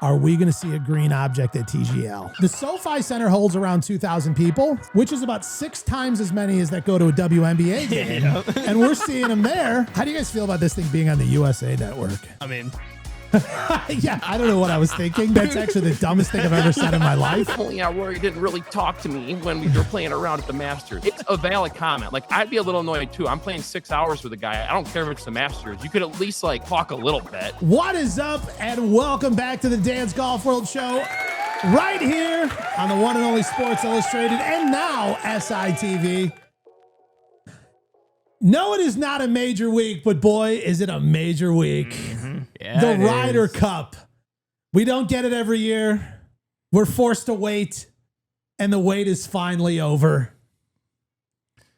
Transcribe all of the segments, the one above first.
are we going to see a green object at TGL? The SoFi Center holds around 2,000 people, which is about 6 times as many as that go to a WNBA game. And we're seeing them there. How do you guys feel about this thing being on the USA Network? I mean, yeah, I don't know what I was thinking. That's actually the dumbest thing I've ever said in my life. Yeah, Rory didn't really talk to me when we were playing around at the Masters. It's a valid comment. Like, I'd be a little annoyed too. I'm playing 6 hours with a guy. I don't care if it's the Masters. You could at least like talk a little bit. What is up, and welcome back to the Dance Golf World Show, right here on the one and only Sports Illustrated and now SITV. No, it is not a major week, but boy, is it a major week. Mm-hmm. Yeah, the Ryder Cup. We don't get it every year. We're forced to wait, and the wait is finally over.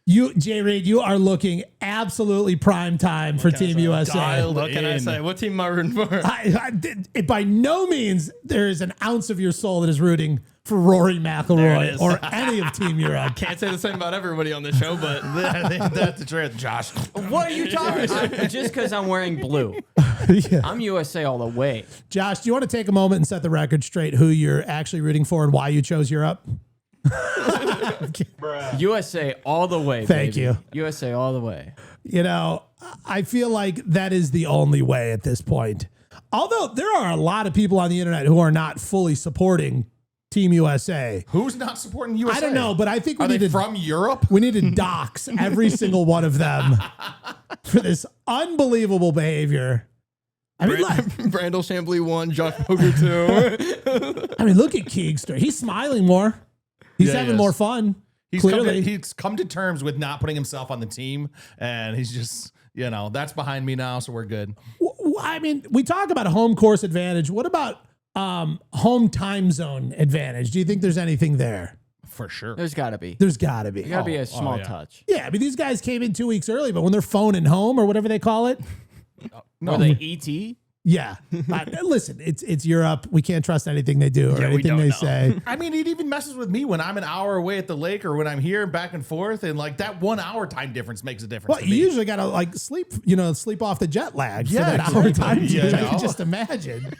You, Jay Reid, you are looking absolutely prime time for Team USA. What can I say? What team am I rooting for? By no means there is an ounce of your soul that is rooting for Rory McIlroy or any of Team Europe. Can't say the same about everybody on this show, but that's the truth, Josh. What are you talking about? Just because I'm wearing blue. Yeah. I'm USA all the way. Josh, do you want to take a moment and set the record straight who you're actually rooting for and why you chose Europe? USA all the way. Thank baby. you. USA all the way. You know, I feel like that is the only way at this point. Although there are a lot of people on the internet who are not fully supporting Team USA. Who's not supporting USA? I don't know, but I think we Are need they to from Europe? We need to dox every single one of them for this unbelievable behavior. I mean, Brandel, Chamblee 1, Josh Boger 2. I mean, look at Keegster. He's smiling more. He's having more fun. He's come to terms with not putting himself on the team, and he's just, that's behind me now, so we're good. I mean, we talk about home course advantage. What about home time zone advantage? Do you think there's anything there? For sure. There's got to be. There's got to be. There's got to be a small touch. Yeah, I mean, these guys came in 2 weeks early, but when they're phoning home or whatever they call it. Or the ET? Yeah. Listen, it's Europe. We can't trust anything they do or anything they say. I mean, it even messes with me when I'm an hour away at the lake or when I'm here back and forth. And like that 1 hour time difference makes a difference. Well, you usually got to sleep off the jet lag for that hour time. I can just imagine.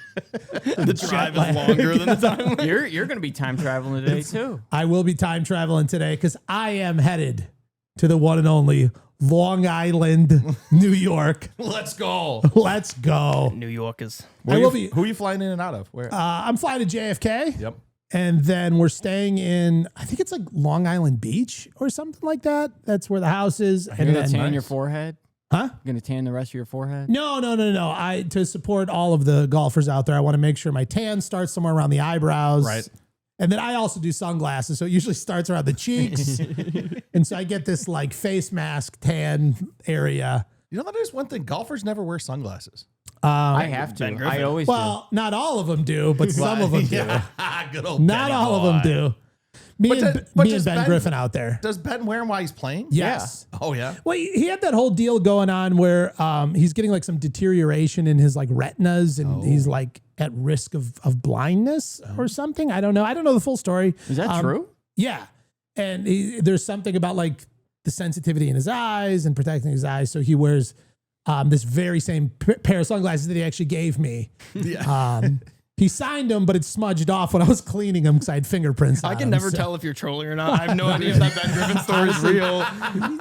The drive is longer than the time. You're going to be time traveling today too. I will be time traveling today because I am headed to the one and only Long Island, New York. Let's go. Let's go. New Yorkers. Who are you flying in and out of? Where? I'm flying to JFK. Yep. And then we're staying in, I think it's like Long Island Beach or something like that. That's where the house is. You're going to tan your forehead? Huh? You're going to tan the rest of your forehead? No. To support all of the golfers out there, I want to make sure my tan starts somewhere around the eyebrows. Right. And then I also do sunglasses, so it usually starts around the cheeks. And so I get this like face mask tan area. You know, that is one thing. Golfers never wear sunglasses. I have to. I always do. Well, not all of them do, but some of them do. Good old Not Benny all boy. of them do. Me and Ben Griffin out there. Does Ben wear them while he's playing? Yes. Yeah. Oh, yeah. Well, he had that whole deal going on where he's getting like some deterioration in his like retinas and he's like at risk of blindness or something. I don't know. I don't know the full story. Is that true? Yeah. And there's something about like the sensitivity in his eyes and protecting his eyes. So he wears this very same pair of sunglasses that he actually gave me. Yeah. He signed them, but it smudged off when I was cleaning them because I had fingerprints on I can them, never tell if you're trolling or not. I have no idea if that Ben Griffin story is real.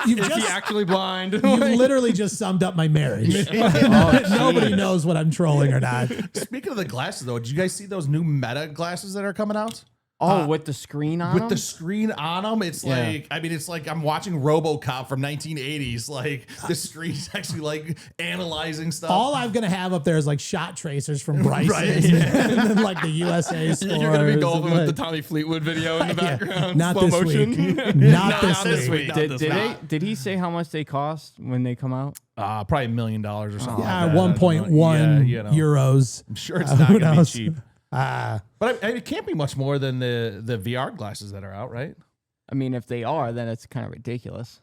Is he actually blind? You literally just summed up my marriage. Nobody knows what I'm trolling or not. Speaking of the glasses, though, did you guys see those new Meta glasses that are coming out? Oh, with the screen on them? The screen on them, it's like, I mean, it's like I'm watching RoboCop from 1980s. Like the screen's actually like analyzing stuff. All I'm going to have up there is like shot tracers from Bryson and then like the USA scores. You're going to be golfing with the Tommy Fleetwood video in the background. Not slow this motion. week. Not this week. Did he say how much they cost when they come out? Probably $1 million or something. Yeah, like that. 1.1 euros. I'm sure it's not going to be cheap. But it can't be much more than the VR glasses that are out, right? I mean, if they are, then it's kind of ridiculous.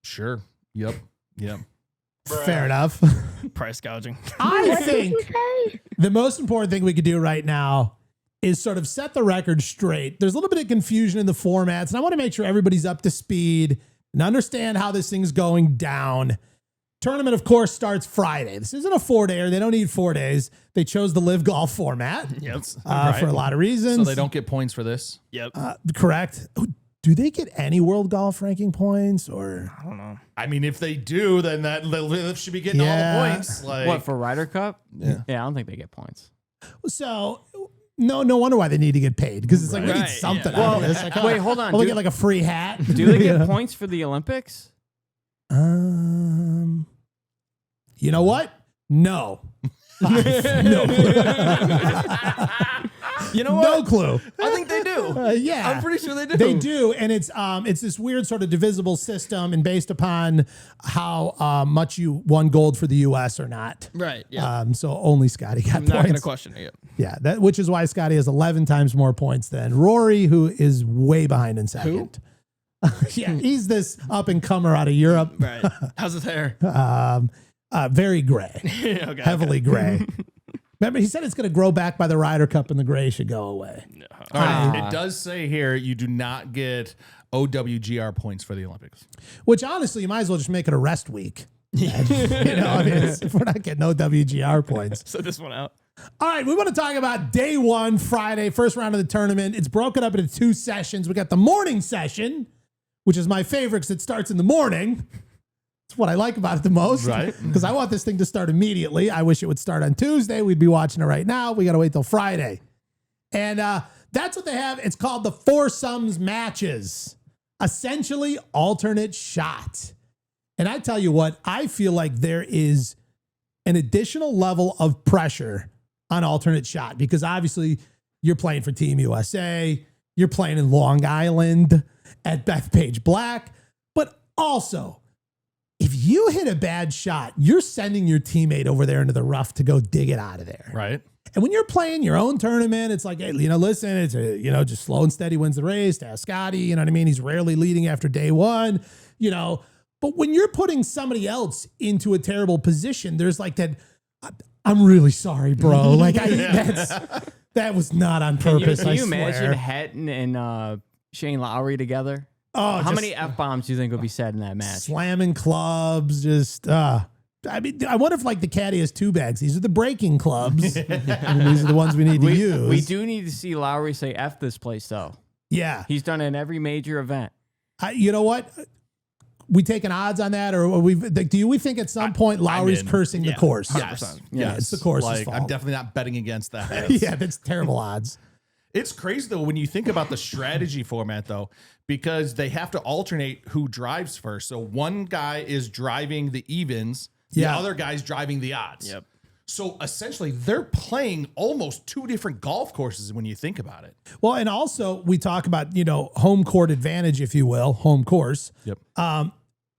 Sure. Yep. Fair enough. Price gouging. I think the most important thing we could do right now is sort of set the record straight. There's a little bit of confusion in the formats, and I want to make sure everybody's up to speed and understand how this thing's going down. tournament, of course, starts Friday. This isn't a 4-dayer. They don't need 4 days. They chose the live golf format for a lot of reasons. So they don't get points for this. Yep. Correct. Do they get any world golf ranking points or? I don't know. I mean, if they do, then they should be getting all the points. Like, What, for Ryder Cup? Yeah, I don't think they get points. So no wonder why they need to get paid, because it's like we need something out of this. Like, Wait, hold on. Well, we get like a free hat. Do they get points for the Olympics? You know what? No. No. You know what? No clue. I think they do. Yeah, I'm pretty sure they do. They do, and it's this weird sort of divisible system, and based upon how much you won gold for the U.S. or not. Right. Yeah. So only Scotty got I'm not going to points. question it. Yeah, which is why Scotty has 11 times more points than Rory, who is way behind in second. Yeah, he's this up and comer out of Europe. Right. How's his hair? Very gray, Okay, heavily gray. Remember, he said it's going to grow back by the Ryder Cup and the gray should go away. all right. It does say here you do not get OWGR points for the Olympics. Which honestly, you might as well just make it a rest week. You know, I mean, if we're not getting OWGR points. So this one out. All right, we want to talk about day one, Friday, first round of the tournament. It's broken up into 2 sessions. We got the morning session, which is my favorite because it starts in the morning. It's what I like about it the most. Right. Because I want this thing to start immediately. I wish it would start on Tuesday. We'd be watching it right now. We got to wait till Friday. And that's what they have. It's called the Foursomes matches. Essentially, alternate shot. And I tell you what, I feel like there is an additional level of pressure on alternate shot because obviously you're playing for Team USA. You're playing in Long Island at Bethpage Black. But also, if you hit a bad shot, you're sending your teammate over there into the rough to go dig it out of there. Right. And when you're playing your own tournament, it's like, hey, listen, it's just slow and steady wins the race. Ask Scotty, you know what I mean? He's rarely leading after day one, But when you're putting somebody else into a terrible position, there's like that, I'm really sorry, bro. Like that was not on purpose. Can you imagine Hatton and Shane Lowry together? Oh, how many F-bombs do you think will be said in that match? Slamming clubs, just I wonder if like the caddy has 2 bags. These are the breaking clubs. And these are the ones we need to use. We do need to see Lowry say F this place though. Yeah. He's done it in every major event. You know what? We taking odds on that, or do we think at some point Lowry's cursing the course? 100%. Yeah, it's the course's fault. I'm definitely not betting against that. Yeah, that's terrible odds. It's crazy, though, when you think about the strategy format, though, because they have to alternate who drives first. So one guy is driving the evens, the other guy's driving the odds. Yep. So essentially, they're playing almost 2 different golf courses when you think about it. Well, and also we talk about, home court advantage, if you will, home course. Yep.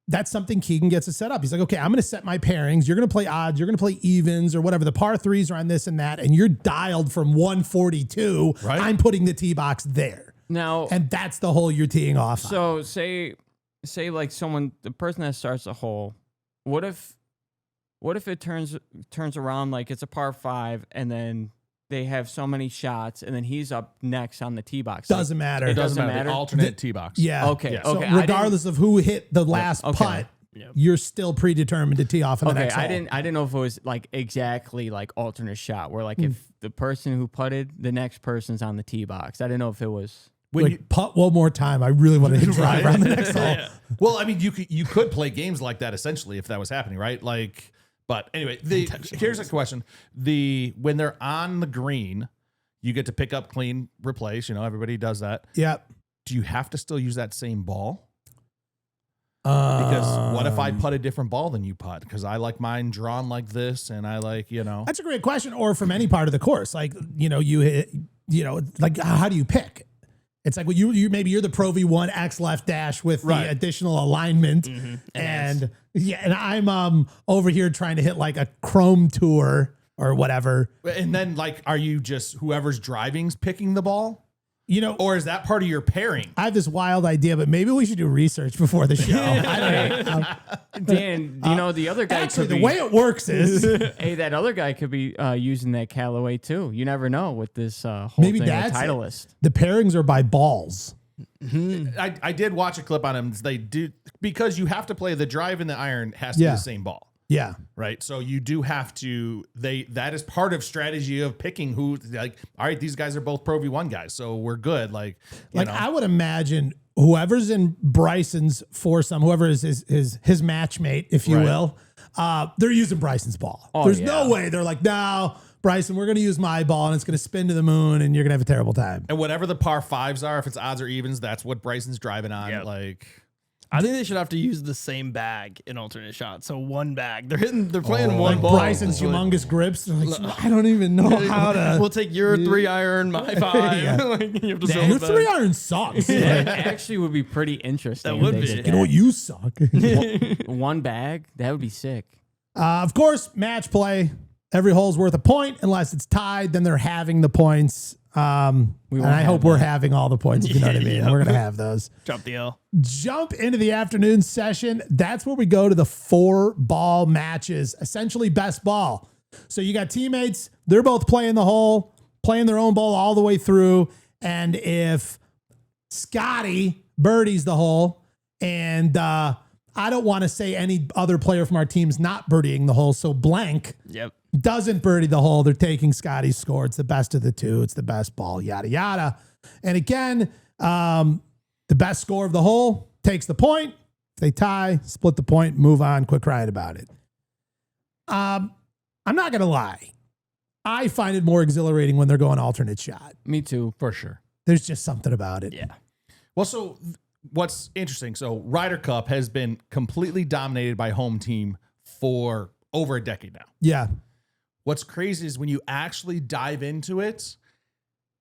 That's something Keegan gets to set up. He's like, okay, I'm going to set my pairings. You're going to play odds. You're going to play evens or whatever. The par 3s are on this and that. And you're dialed from 142. Right. I'm putting the tee box there. Now, and that's the hole you're teeing off on. So say like the person that starts the hole, what if it turns around like it's a par 5 and then they have so many shots and then he's up next on the tee box? Doesn't matter. It doesn't matter. Alternate tee box. Yeah. Okay. So Okay. regardless of who hit the last putt, Yep. you're still predetermined to tee off on the next hole. I didn't know if it was like exactly like alternate shot where like if the person who putted, the next person's on the tee box. I didn't know if it was. When you putt one more time, I really want to hit drive on the next hole. Yeah. Well, I mean, you could play games like that essentially if that was happening, right? Like, but anyway, here's a question: when they're on the green, you get to pick up, clean, replace. Everybody does that. Yep. Do you have to still use that same ball? Because what if I putt a different ball than you putt? Because I like mine drawn like this, and I like That's a great question. Or from any part of the course, like you hit, like how do you pick? It's like you maybe you're the Pro V1 X left dash with the additional alignment, and I'm over here trying to hit like a Chrome Tour or whatever. And then are you just whoever's driving's picking the ball? Or is that part of your pairing? I have this wild idea, but maybe we should do research before the show. I don't know. Dan, the other guy Actually, could the way it works is hey, that other guy could be using that Callaway too. You never know with this whole maybe thing that's with Titleist. The pairings are by balls. I did watch a clip on him. They do because you have to play the drive and the iron has to be the same ball. Yeah. Right. So you do have to, that is part of strategy of picking who, like, all right, these guys are both Pro V1 guys, so we're good. Like I would imagine whoever's in Bryson's foursome, whoever is his matchmate, if you will, they're using Bryson's ball. There's no way they're like, no, Bryson, we're going to use my ball and it's going to spin to the moon and you're going to have a terrible time. And whatever the par fives are, if it's odds or evens, that's what Bryson's driving on. Yep. Like, I think they should have to use the same bag in alternate shots. So one bag. They're playing one ball. Bryson's humongous grips. They're like, I don't even know how to. We'll take your 3-iron, my 5. Like, you have to Your 3-iron sucks. It actually would be pretty interesting. That would if be. they did You know what? You suck. one bag? That would be sick. Of course, match play. Every hole's worth a point unless it's tied. Then they're having the points. And I hope we're having all the points. If you know what I mean. We're gonna have those. Drop the L. Jump into the afternoon session. That's where we go to the 4-ball matches. Essentially, best ball. So you got teammates. They're both playing the hole, playing their own ball all the way through. And if Scotty birdies the hole, and I don't want to say any other player from our team's not birdieing the hole, so blank. Yep. Doesn't birdie the hole. They're taking Scotty's score. It's the best of the two. It's the best ball, yada, yada. And again, the best score of the hole takes the point. If they tie, split the point, move on, quick ride about it. I'm not going to lie. I find it more exhilarating when they're going alternate shot. Me too. for sure. There's just something about it. Yeah. Well, so what's interesting, so Ryder Cup has been completely dominated by home team for over a decade now. Yeah. What's crazy is when you actually dive into it,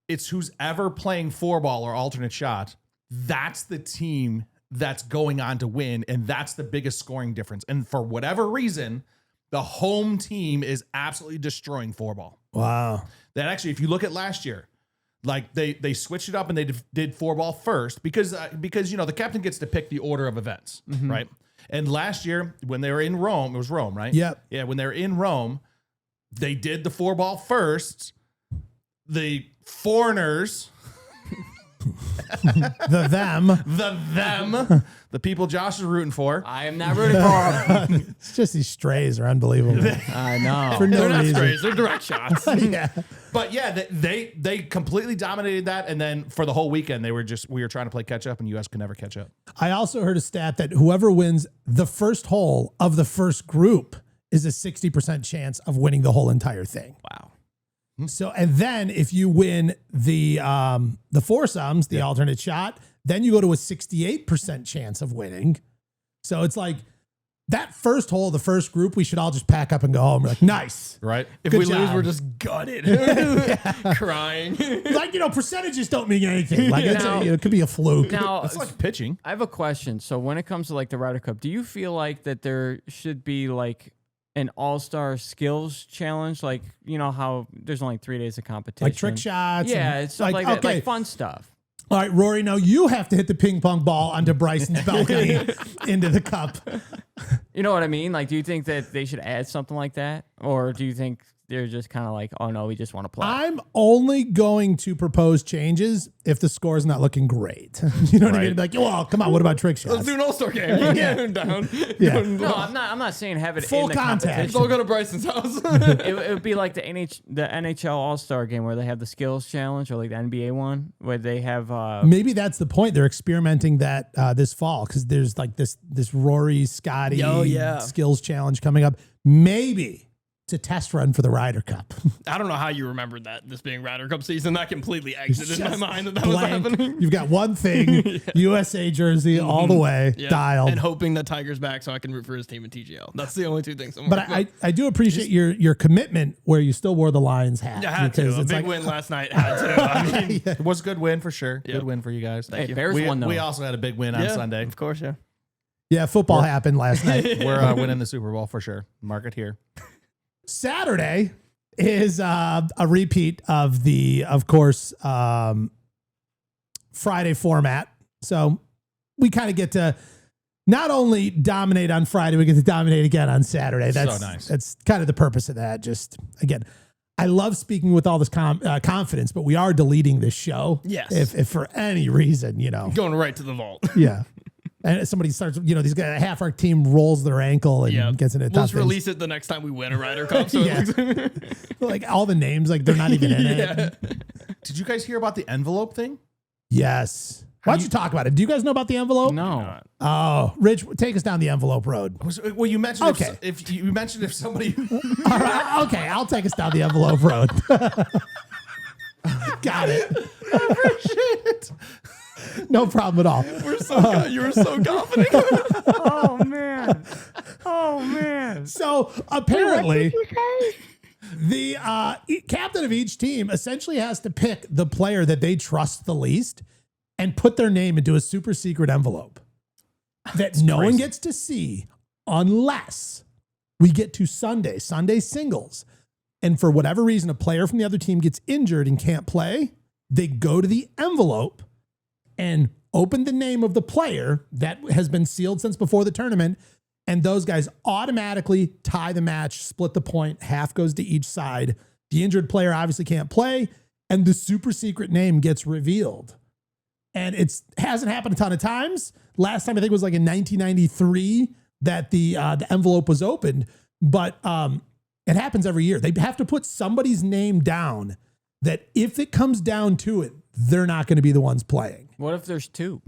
it's who's ever playing 4-ball or alternate shot. That's the team that's going on to win. And that's the biggest scoring difference. And for whatever reason, the home team is absolutely destroying 4-ball. Wow. That actually, if you look at last year, like they switched it up and they did 4-ball first because you know the captain gets to pick the order of events, right? And last year when they were in Rome, it was Rome, right? Yep. Yeah, when they were in Rome, they did the 4-ball first. The foreigners, the people Josh is rooting for. I am not rooting for them. It's just these strays are unbelievable. I know. For no They're not reason. sprays. They're direct shots. Yeah. But yeah, they completely dominated that. And then for the whole weekend, we were trying to play catch up, and US could never catch up. I also heard a stat that whoever wins the first hole of the first group is a 60% chance of winning the whole entire thing. Wow. So, and then if you win the foursomes, the alternate shot, then you go to a 68% chance of winning. So it's like that first hole, the first group, we should all just pack up and go home. We're like, nice. Right? If Good we lose, job. we're just gutted, crying. Like, percentages don't mean anything. Like, Now- it could be a fluke. Now, It's like pitching. I have a question. So when it comes to like the Ryder Cup, do you feel like that there should be like an all-star skills challenge? Like, you know how there's only 3 days of competition. Like trick shots. Yeah, and it's stuff like that. okay. Like fun stuff. All right, Rory, now you have to hit the ping pong ball onto Bryson's balcony into the cup. You know what I mean? Like, do you think that they should add something like that? Or do you think they're just kind of like, oh no, we just want to play? I'm only going to propose changes if the score is not looking great. You know what I mean? Like, well, come on, what about trick shots? Let's do an all-star game. Yeah. Down. Yeah. No, I'm not saying have it Full in the contact. Let's competition. all go to Bryson's house. It would be like the NHL All-Star game where they have the skills challenge, or like the NBA one where they have Maybe that's the point. They're experimenting that this fall because there's like this Rory, Scotty skills challenge coming up. Maybe it's a test run for the Ryder Cup. I don't know how you remembered that, this being Ryder Cup season. That completely exited my mind that was Blank. happening. You've got one thing, USA jersey all the way, Yeah. dialed. And hoping that Tiger's back so I can root for his team in TGL. That's the only two things I'm But worried about. I do appreciate your commitment where you still wore the Lions hat. I had to. because A it's big like, win last night. Had to. I mean, It was a good win for sure. Yeah. Good win for you guys. Hey, Bears we, won though. we also had a big win on yeah, Sunday. Of course, yeah. yeah, football happened last night. We're winning the Super Bowl for sure. Mark it here. Saturday is a repeat of the, of course, Friday format. So we kind of get to not only dominate on Friday, we get to dominate again on Saturday. That's So nice. That's kind of the purpose of that. Just again, I love speaking with all this confidence, but we are deleting this show. Yes. If for any reason, Going right to the vault. yeah. and somebody starts, these guys, half our team rolls their ankle and gets into We'll just release it the next time we win a Ryder Cup. So like all the names, like they're not even in it. Did you guys hear about the envelope thing? Yes. Why don't you talk about it? Do you guys know about the envelope? No. Oh, Rich, take us down the envelope road. Well, you mentioned Okay. if somebody. All right, okay, I'll take us down the envelope road. Got it. Shit. No problem at all. you were so confident. Oh man. So apparently, the captain of each team essentially has to pick the player that they trust the least and put their name into a super secret envelope that no one gets to see unless we get to Sunday singles. And for whatever reason, a player from the other team gets injured and can't play. They go to the envelope and open the name of the player that has been sealed since before the tournament. And those guys automatically tie the match, split the point, half goes to each side. The injured player obviously can't play, and the super secret name gets revealed. And it hasn't happened a ton of times. Last time I think it was like in 1993 that the envelope was opened, but it happens every year. They have to put somebody's name down that if it comes down to it, they're not going to be the ones playing. What if there's two?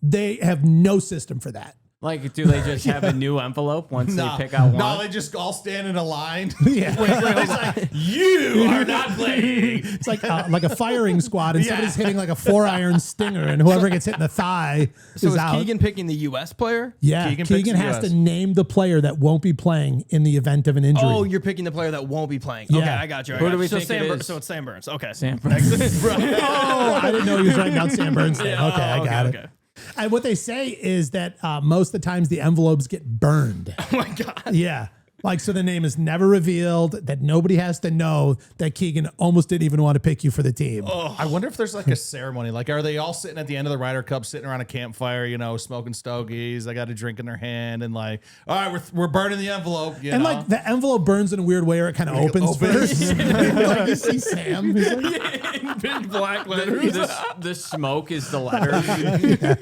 They have no system for that. Like, do they just have a new envelope once they pick out one? No, they just all stand in a line. Yeah. It's like, you are not playing. It's like a firing squad, and somebody's hitting like a 4-iron stinger, and whoever gets hit in the thigh So is out. Keegan picking the U.S. player? Yeah, Keegan Keegan picks the has US. to name the player that won't be playing in the event of an injury. Oh, you're picking the player that won't be playing. Yeah. Okay, I got you. Who do we think Sam it is? So it's Sam Burns. Okay. Sam. Oh, I didn't know he was writing down Sam Burns' name. Yeah, Okay, I got it. And what they say is that most of the times the envelopes get burned. Oh my God. Yeah. Like, so the name is never revealed, that nobody has to know that Keegan almost didn't even want to pick you for the team. I wonder if there's like a ceremony. Like, are they all sitting at the end of the Ryder Cup, sitting around a campfire, smoking stogies? They got a drink in their hand, and like, all right, we're burning the envelope. And like the envelope burns in a weird way, or it kind of opens first. Like, you see Sam. He's like, In big black letters. The smoke is the letter.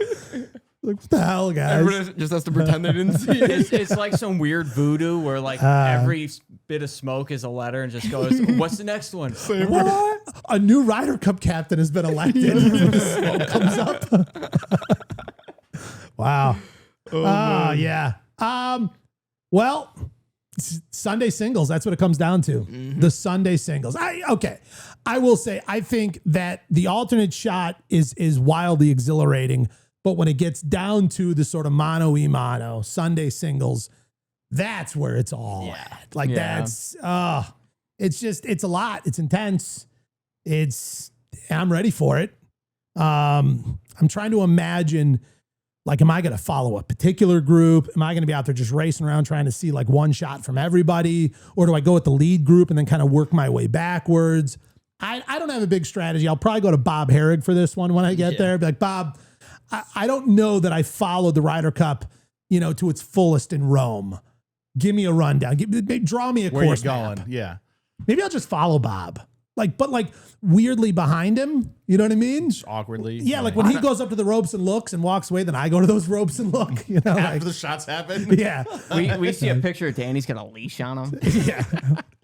what the hell, guys? Everyone just has to pretend they didn't see it. It's like some weird voodoo where like every bit of smoke is a letter and just goes, what's the next one? What? A new Ryder Cup captain has been elected. The smoke comes up. Wow. Yeah. Well, Sunday singles. That's what it comes down to. The Sunday singles. I will say, I think that the alternate shot is wildly exhilarating, but when it gets down to the sort of mano-a-mano Sunday singles, that's where it's all at. Like it's a lot. It's intense. I'm ready for it. I'm trying to imagine, like, am I going to follow a particular group? Am I going to be out there just racing around trying to see like one shot from everybody? Or do I go with the lead group and then kind of work my way backwards? I don't have a big strategy. I'll probably go to Bob Herrig for this one when I get there. Be like, Bob, I don't know that I followed the Ryder Cup, to its fullest in Rome. Give me a rundown. Draw me a where you course going? map. Yeah. Maybe I'll just follow Bob. But weirdly behind him. You know what I mean? Just awkwardly. Yeah, like when he goes up to the ropes and looks and walks away, then I go to those ropes and look. After the shots happen. Yeah. We see a picture of Danny's got a leash on him. Yeah.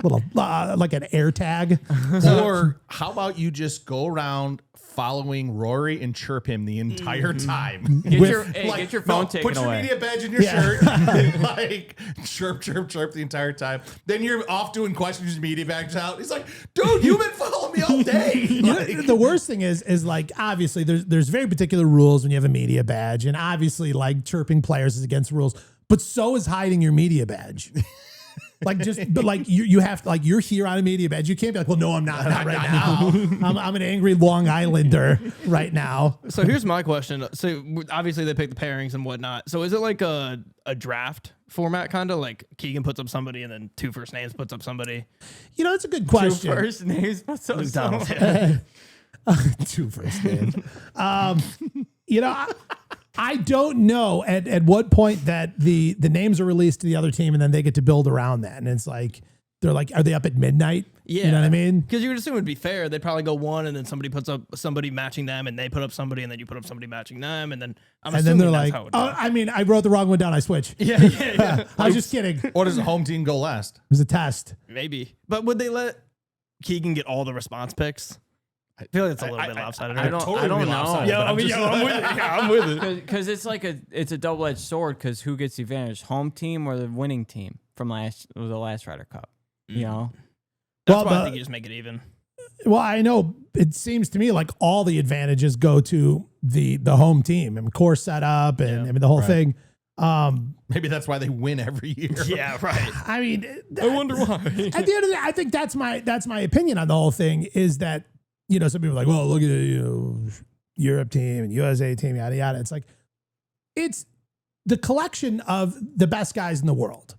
Little, like an air tag. Or how about you just go around following Rory and chirp him the entire time? Get your phone taken put your away. media badge in your shirt. And like chirp the entire time. Then you're off doing questions, your media badge out. He's like, dude, you've been following me all day. The worst thing is like, obviously there's very particular rules when you have a media badge, and obviously like chirping players is against rules, but so is hiding your media badge. But you have to, like, you're here on a media badge. You can't be like, well, no, I'm not right now. I'm an angry Long Islander right now. So here's my question. So obviously they pick the pairings and whatnot. So is it like a draft format, kind of like Keegan puts up somebody and then two first names puts up somebody? It's a good question. Two first names. What's so Two first names. I don't know at what point that the names are released to the other team and then they get to build around that. And it's like, they're like, are they up at midnight? Yeah. You know what I mean? Because you would assume it'd be fair. They'd probably go one, and then somebody puts up somebody matching them, and they put up somebody, and then you put up somebody matching them, and then I'm And then assuming they're that's like, how it oh, goes. I mean, I wrote the wrong one down. I switch. Yeah. I was just kidding. It Or does the home team go last? was a test. Maybe. But would they let Keegan get all the response picks? I feel like it's a little bit lopsided. I don't know. I'm with it. Yeah, I'm with it. Because it's like it's a double-edged sword. Because who gets the advantage, home team or the winning team from the last Ryder Cup? You know. That's Well, why I the- think you just make it even. Well, I know it seems to me like all the advantages go to the home team and course setup and I mean the whole thing. Maybe that's why they win every year. Yeah, right. I mean, I wonder why. at the end of the day, I think that's my opinion on the whole thing is that, you know, some people are like, well, look at the Europe team and USA team, yada, yada. It's like, it's the collection of the best guys in the world.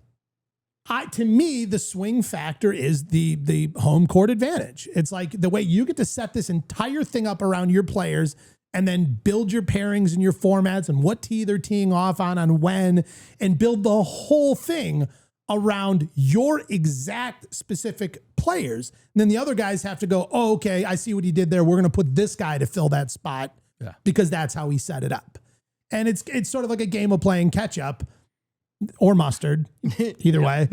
To me, the swing factor is the home court advantage. It's like the way you get to set this entire thing up around your players and then build your pairings and your formats and what tee they're teeing off on when, and build the whole thing around your exact specific players. And then the other guys have to go, oh, okay, I see what he did there. We're going to put this guy to fill that spot because that's how he set it up. And it's sort of like a game of playing catch up or mustard, either way.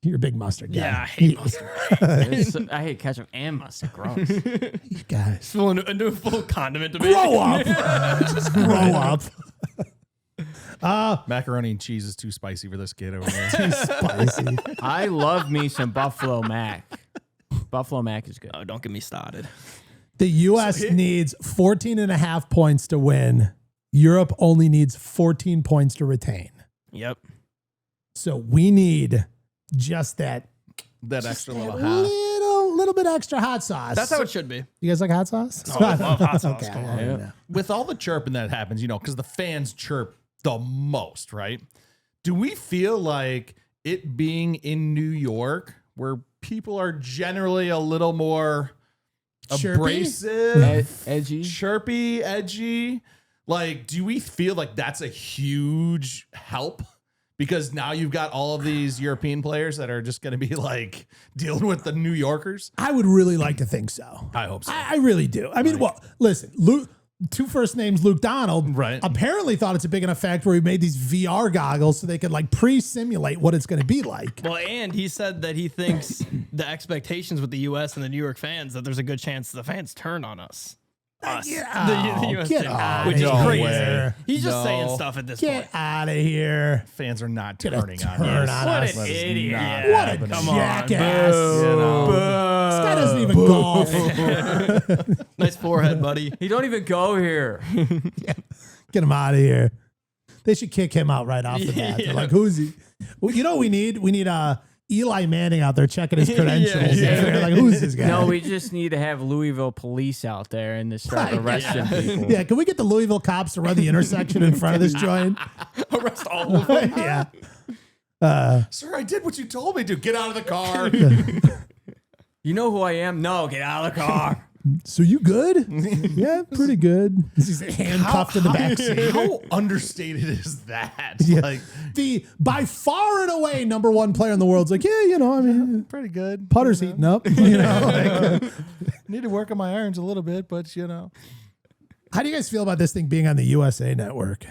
You're a big mustard guy. Yeah, I hate mustard. I hate ketchup and mustard. Gross. You guys. Into a full condiment debate. Grow up. Just grow up. Macaroni and cheese is too spicy for this kid over there. Too spicy. I love me some Buffalo Mac. Buffalo Mac is good. Oh, don't get me started. The U.S. needs 14.5 points to win. Europe only needs 14 points to retain. Yep. So we need just that Extra little half. little bit extra hot sauce. That's how it should be. You guys like hot sauce? Oh, I love hot sauce. Okay, Come yeah, on. yeah, yeah. With all the chirping that happens, you know, because the fans chirp the most, right? Do we feel like it being in New York, where people are generally a little more Chirpy? abrasive, Edgy. chirpy, edgy? Like, do we feel like that's a huge help? Because now you've got all of these European players that are just going to be like dealing with the New Yorkers. I would really like to think so. I hope so. I really do. I mean, well, listen, Luke, two first names, Luke Donald, Right. apparently thought it's a big enough fact where he made these VR goggles so they could like pre-simulate what it's going to be like. Well, and he said that he thinks the expectations with the U.S. and the New York fans, that there's a good chance the fans turn on us. Yeah, The US get team, outta which is No crazy. way. He's just No. saying stuff at this point. Get out of here. Fans are not Gonna turning on turn you. on What us. an That is idiot. not Yeah, What a happening. come on. jackass. You know. This guy doesn't even golf. Nice forehead, buddy. He don't even go here. Get him out of here. They should kick him out right off the bat. They're Yeah. like, who's he? Well, you know what we need? We need Eli Manning out there checking his credentials. Yeah. They're like, who's this guy? No, we just need to have Louisville police out there and to start arresting people. Yeah, can we get the Louisville cops to run the intersection in front of this joint? Arrest all of them. Yeah. Sir, I did what you told me to. Get out of the car. You know who I am? No, get out of the car. So you good? Yeah, pretty good. He's handcuffed in the back seat. How understated is that? Yeah. Like, The by far and away number one player in the world's like, yeah, you know, I mean, pretty good. putter's heating up. You know, like, Need to work on my irons a little bit, but you know. how do you guys feel about this thing being on the USA Network?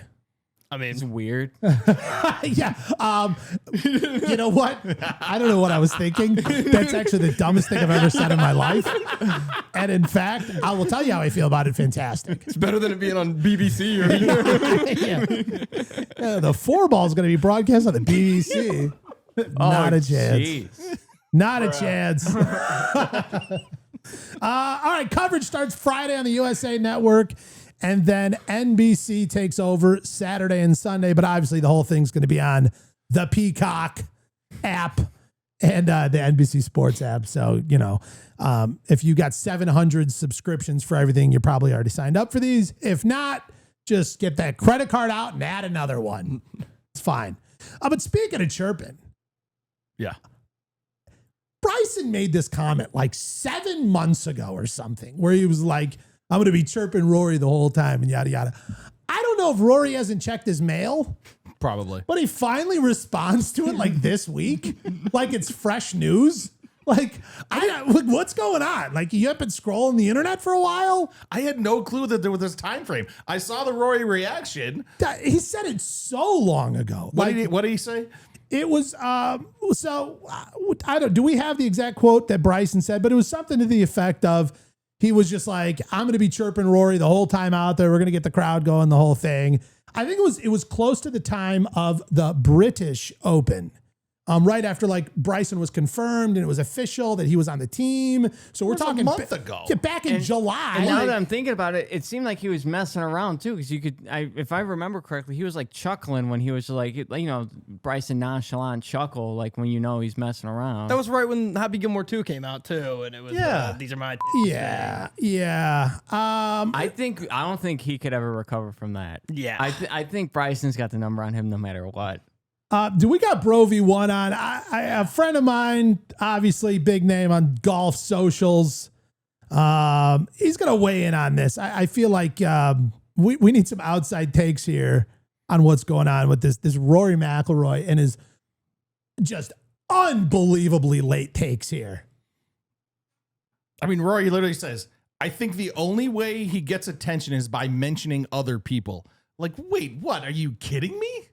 I It's mean, weird. Yeah. You know what? I don't know what I was thinking. That's actually the dumbest thing I've ever said in my life. And in fact, I will tell you how I feel about it. Fantastic. it's better than it being on BBC or Yeah, the Fourball is going to be broadcast on the BBC. Not a chance. Jeez. Not a chance. All right. Coverage starts Friday on the USA Network. And then NBC takes over Saturday and Sunday. But obviously, the whole thing's going to be on the Peacock app and the NBC Sports app. So, you know, if you got 700 subscriptions for everything, you're probably already signed up for these. If not, just get that credit card out and add another one. It's fine. But speaking of chirping, Yeah. Bryson made this comment like 7 months ago or something, where he was like, I'm going to be chirping Rory the whole time and yada, yada. I don't know if Rory hasn't checked his mail, Probably. but he finally responds to it like this week, like it's fresh news. Like, what's going on? Like, you have been scrolling the internet for a while? I had no clue that there was this time frame. I saw the Rory reaction. He said it so long ago. What did he say? It was, I don't, do we have the exact quote that Bryson said? But it was something to the effect of, he was just like, I'm going to be chirping Rory the whole time out there. We're going to get the crowd going, the whole thing. I think it was close to the time of the British Open. Right after like Bryson was confirmed and it was official that he was on the team. So we're talking a month ago. Back in July. And now that I'm thinking about it, it seemed like he was messing around too. Cause if I remember correctly, he was like chuckling when he was like, Bryson nonchalant chuckle, like when he's messing around. That was right when Happy Gilmore 2 came out too. And it was, these are my. Yeah. I don't think he could ever recover from that. Yeah. I think Bryson's got the number on him no matter what. Do we got Bro V1 on? A friend of mine, obviously big name on golf socials. He's going to weigh in on this. I feel like we need some outside takes here on what's going on with this Rory McIlroy and his just unbelievably late takes here. I mean, Rory literally says, I think the only way he gets attention is by mentioning other people. Like, wait, what? Are you kidding me?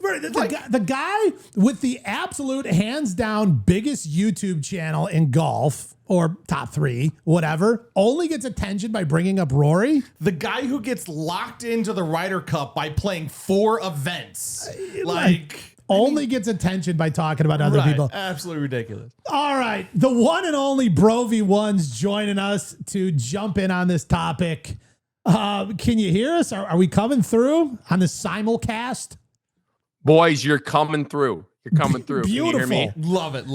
The guy with the absolute hands down biggest YouTube channel in golf, or top 3, whatever, only gets attention by bringing up Rory. The guy who gets locked into the Ryder Cup by playing 4 events. Only gets attention by talking about other people. Absolutely ridiculous. All right. The one and only Bro V1's joining us to jump in on this topic. Can you hear us? Are we coming through on the simulcast? Boys, you're coming through. You're coming through. Beautiful. Can you hear me? Love it.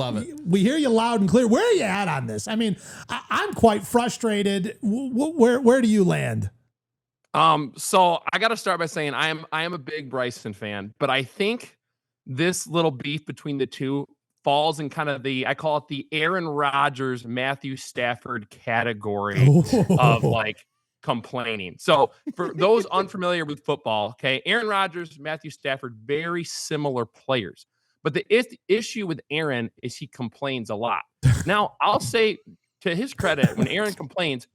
We hear you loud and clear. Where are you at on this? I mean, I'm quite frustrated. Where do you land? So I got to start by saying I am a big Bryson fan, but I think this little beef between the two falls in kind of I call it the Aaron Rodgers, Matthew Stafford category of like complaining. So for those unfamiliar with football, okay, Aaron Rodgers, Matthew Stafford, very similar players. But the issue with Aaron is he complains a lot. Now, I'll say to his credit, when Aaron complains,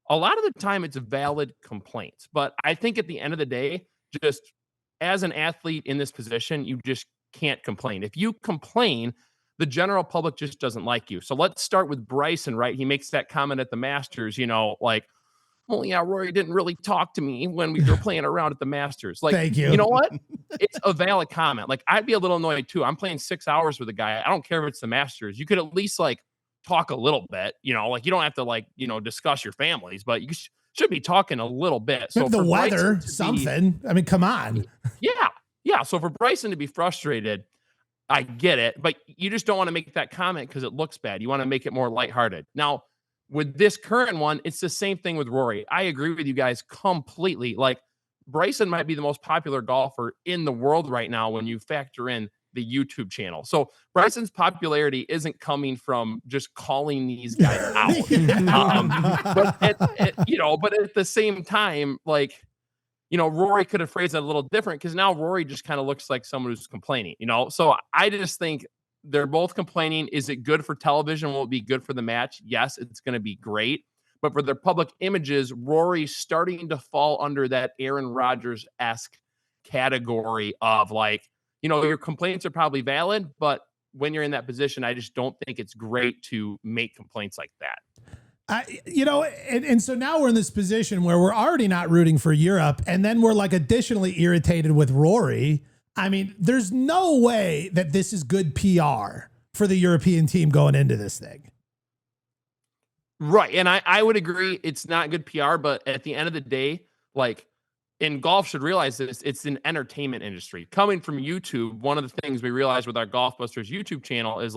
a lot of the time it's valid complaints. But I think at the end of the day, just as an athlete in this position, you just can't complain. If you complain, the general public just doesn't like you. So let's start with Bryson, right? He makes that comment at the Masters, like, well, yeah, Rory didn't really talk to me when we were playing around at the Masters. Like, thank you. You know what? It's a valid comment. Like, I'd be a little annoyed too. I'm playing 6 hours with a guy. I don't care if it's the Masters. You could at least like talk a little bit, like you don't have to discuss your families, but you should be talking a little bit. So the weather, something. I mean, come on. Yeah. So for Bryson to be frustrated, I get it, but you just don't want to make that comment because it looks bad. You want to make it more lighthearted. Now, with this current one, it's the same thing with Rory. I agree with you guys completely. Like, Bryson might be the most popular golfer in the world right now when you factor in the YouTube channel. So Bryson's popularity isn't coming from just calling these guys out. But at the same time, Rory could have phrased it a little different because now Rory just kind of looks like someone who's complaining, So I just think they're both complaining. Is it good for television? Will it be good for the match? Yes, it's going to be great. But for their public images, Rory's starting to fall under that Aaron Rodgers-esque category of your complaints are probably valid, but when you're in that position, I just don't think it's great to make complaints like that. And so now we're in this position where we're already not rooting for Europe, and then we're additionally irritated with Rory. I mean, there's no way that this is good PR for the European team going into this thing. Right. And I would agree it's not good PR, but at the end of the day, in golf should realize this, it's an entertainment industry. Coming from YouTube, one of the things we realized with our Golf Busters YouTube channel is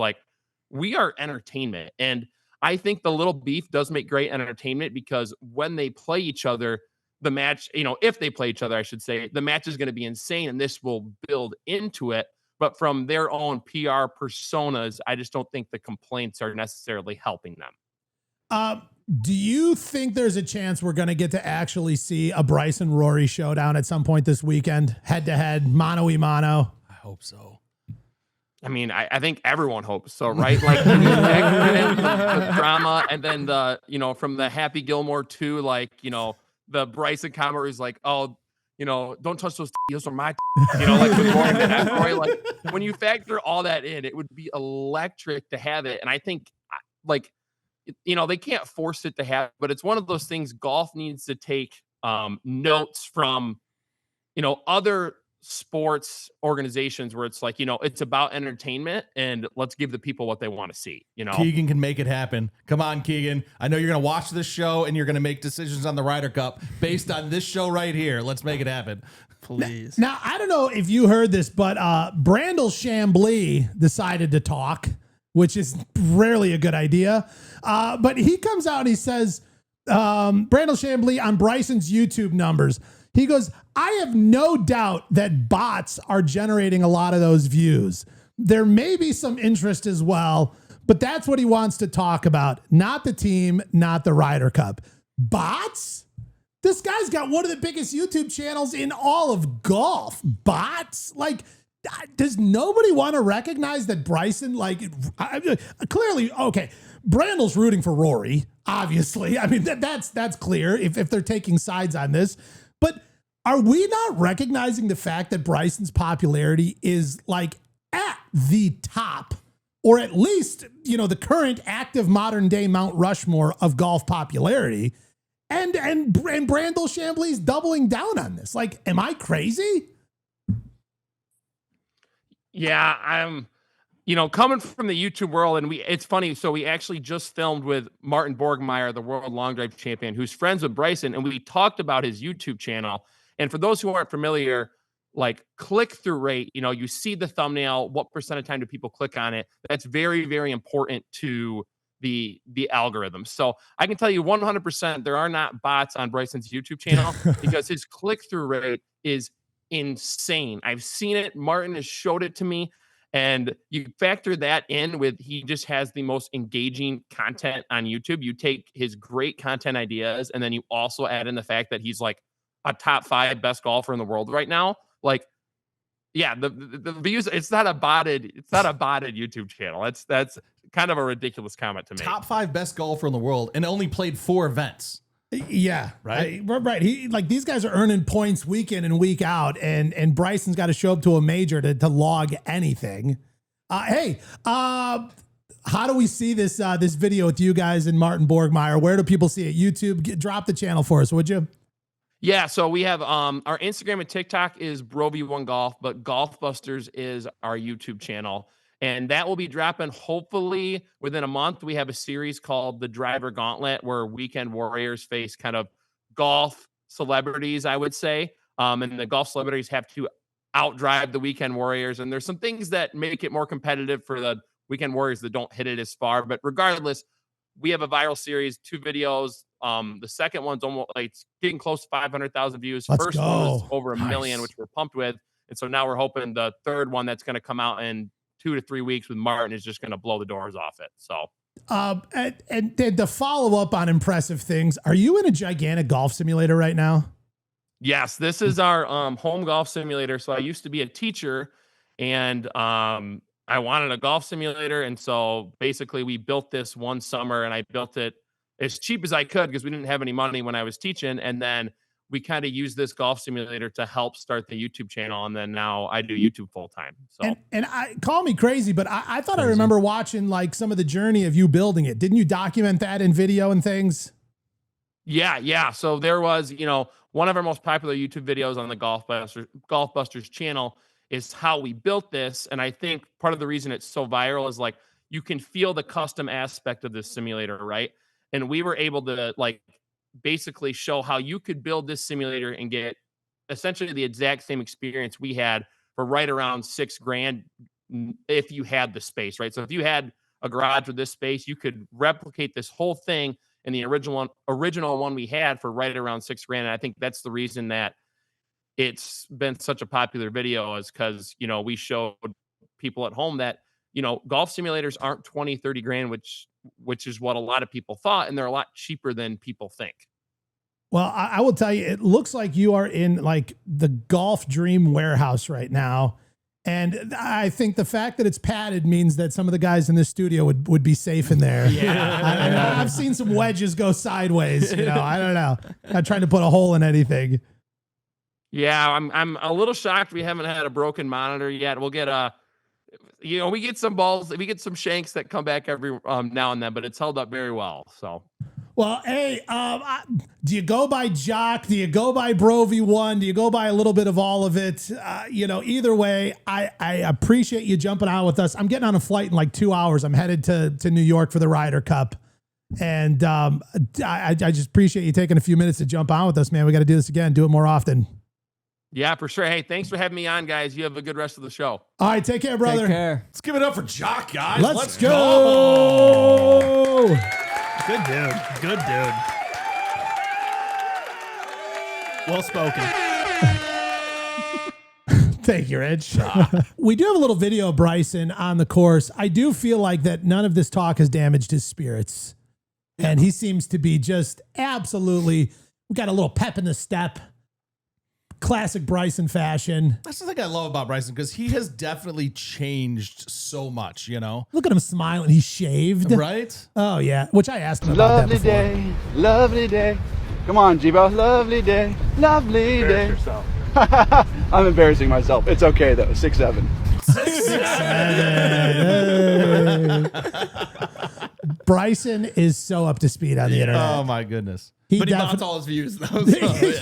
we are entertainment. And I think the little beef does make great entertainment because when they play each other, the match, if they play each other, I should say, the match is going to be insane and this will build into it. But from their own PR personas, I just don't think the complaints are necessarily helping them. Do you think there's a chance we're going to get to actually see a Bryson Rory showdown at some point this weekend? Head to head, mano-a-mano? I hope so. I mean, I think everyone hopes so, right? Like when you factor in the drama, and then the, you know, from the Happy Gilmore to, like, you know, the Bryson comment is like, oh, you know, don't touch those are my, you know, like with Rory and Rory, like when you factor all that in, it would be electric to have it. And I think, like, you know, they can't force it to happen, but it's one of those things golf needs to take notes from, you know, other sports organizations where it's like, you know, it's about entertainment and let's give the people what they want to see, you know. Keegan can make it happen. Come on, Keegan. I know you're going to watch this show and you're going to make decisions on the Ryder Cup based on this show right here. Let's make it happen. Please. Now, I don't know if you heard this, but Brandel Chamblee decided to talk, which is rarely a good idea. But he comes out and he says, Brandel Chamblee on Bryson's YouTube numbers, he goes, I have no doubt that bots are generating a lot of those views. There may be some interest as well, but that's what he wants to talk about. Not the team, not the Ryder Cup. Bots? This guy's got one of the biggest YouTube channels in all of golf. Bots? Like, does nobody want to recognize that Bryson, like, clearly, okay, Brandel's rooting for Rory, obviously. I mean, that's clear if they're taking sides on this. But are we not recognizing the fact that Bryson's popularity is like at the top, or at least, you know, the current active modern day Mount Rushmore of golf popularity? And Brandel Chamblee's doubling down on this. Like, am I crazy? Yeah, I'm, you know, coming from the YouTube world, and it's funny. So we actually just filmed with Martin Borgmeyer, the world long drive champion, who's friends with Bryson, and we talked about his YouTube channel. And for those who aren't familiar, like click-through rate, you know, you see the thumbnail, what percent of time do people click on it? That's very, very important to the algorithm. So I can tell you 100% there are not bots on Bryson's YouTube channel because his click-through rate is insane. I've seen it. Martin has showed it to me. And you factor that in with, he just has the most engaging content on YouTube. You take his great content ideas, and then you also add in the fact that he's like a top 5 best golfer in the world right now. Like, yeah, the views, it's not a botted YouTube channel. That's kind of a ridiculous comment to make. Top 5 best golfer in the world and only played 4 events. Yeah. Right. Right. He, like, these guys are earning points week in and week out, and Bryson's got to show up to a major to log anything. Hey, how do we see this video with you guys and Martin Borgmeyer? Where do people see it? YouTube? Drop the channel for us, would you? Yeah, so we have our Instagram and TikTok is BroV1 Golf, but Golf Busters is our YouTube channel. And that will be dropping hopefully within a month. We have a series called the Driver Gauntlet, where weekend warriors face kind of golf celebrities, I would say. And the golf celebrities have to outdrive the weekend warriors. And there's some things that make it more competitive for the weekend warriors that don't hit it as far. But regardless, we have a viral series, 2 videos. The second one's almost like it's getting close to 500,000 views. Let's go. One was over 1 million, which we're pumped with. And so now we're hoping the third one that's going to come out in 2 to 3 weeks with Martin is just going to blow the doors off it. So, and to follow up on impressive things, are you in a gigantic golf simulator right now? Yes, this is our home golf simulator. So I used to be a teacher, and I wanted a golf simulator. And so basically we built this one summer, and I built it as cheap as I could because we didn't have any money when I was teaching. And then we kind of used this golf simulator to help start the YouTube channel. And then now I do YouTube full time. So, and I call me crazy, but I thought I remember watching like some of the journey of you building it. Didn't you document that in video and things? Yeah. So there was, you know, one of our most popular YouTube videos on the Golf Busters channel is how we built this. And I think part of the reason it's so viral is like, you can feel the custom aspect of this simulator, right? And we were able to like basically show how you could build this simulator and get essentially the exact same experience we had for right around $6,000 if you had the space, right? So if you had a garage with this space, you could replicate this whole thing in the original one we had for right around $6,000. And I think that's the reason that it's been such a popular video, is because, you know, we showed people at home that, you know, golf simulators aren't 20, 30 grand, which is what a lot of people thought. And they're a lot cheaper than people think. Well, I will tell you, it looks like you are in like the golf dream warehouse right now. And I think the fact that it's padded means that some of the guys in this studio would be safe in there. Yeah. I've seen some wedges go sideways. I don't know. Not trying to put a hole in anything. Yeah, I'm a little shocked we haven't had a broken monitor yet. We'll get we get some balls, we get some shanks that come back every now and then, but it's held up very well. So. Well, hey, do you go by Jock? Do you go by Bro V1? Do you go by a little bit of all of it? Either way, I appreciate you jumping on with us. I'm getting on a flight in like 2 hours. I'm headed to New York for the Ryder Cup. And I just appreciate you taking a few minutes to jump on with us, man. We got to do this again. Do it more often. Yeah, for sure. Hey, thanks for having me on, guys. You have a good rest of the show. All right, take care, brother. Take care. Let's give it up for Jock, guys. Let's go. Good dude. Good dude. Well spoken. Thank you, Rich. We do have a little video of Bryson on the course. I do feel like that none of this talk has damaged his spirits. And he seems to be just absolutely, we got a little pep in the step. Classic Bryson fashion. That's the thing I love about Bryson, because he has definitely changed so much, Look at him smiling. He's shaved. Right? Oh, yeah. Which I asked him about that before. Lovely day. Come on, Jibo. Lovely day. Lovely day. Yourself. I'm embarrassing myself. It's okay, though. 6'7". 6'7". Bryson is so up to speed on the internet. Oh, my goodness. But he bounds all his views, though. So,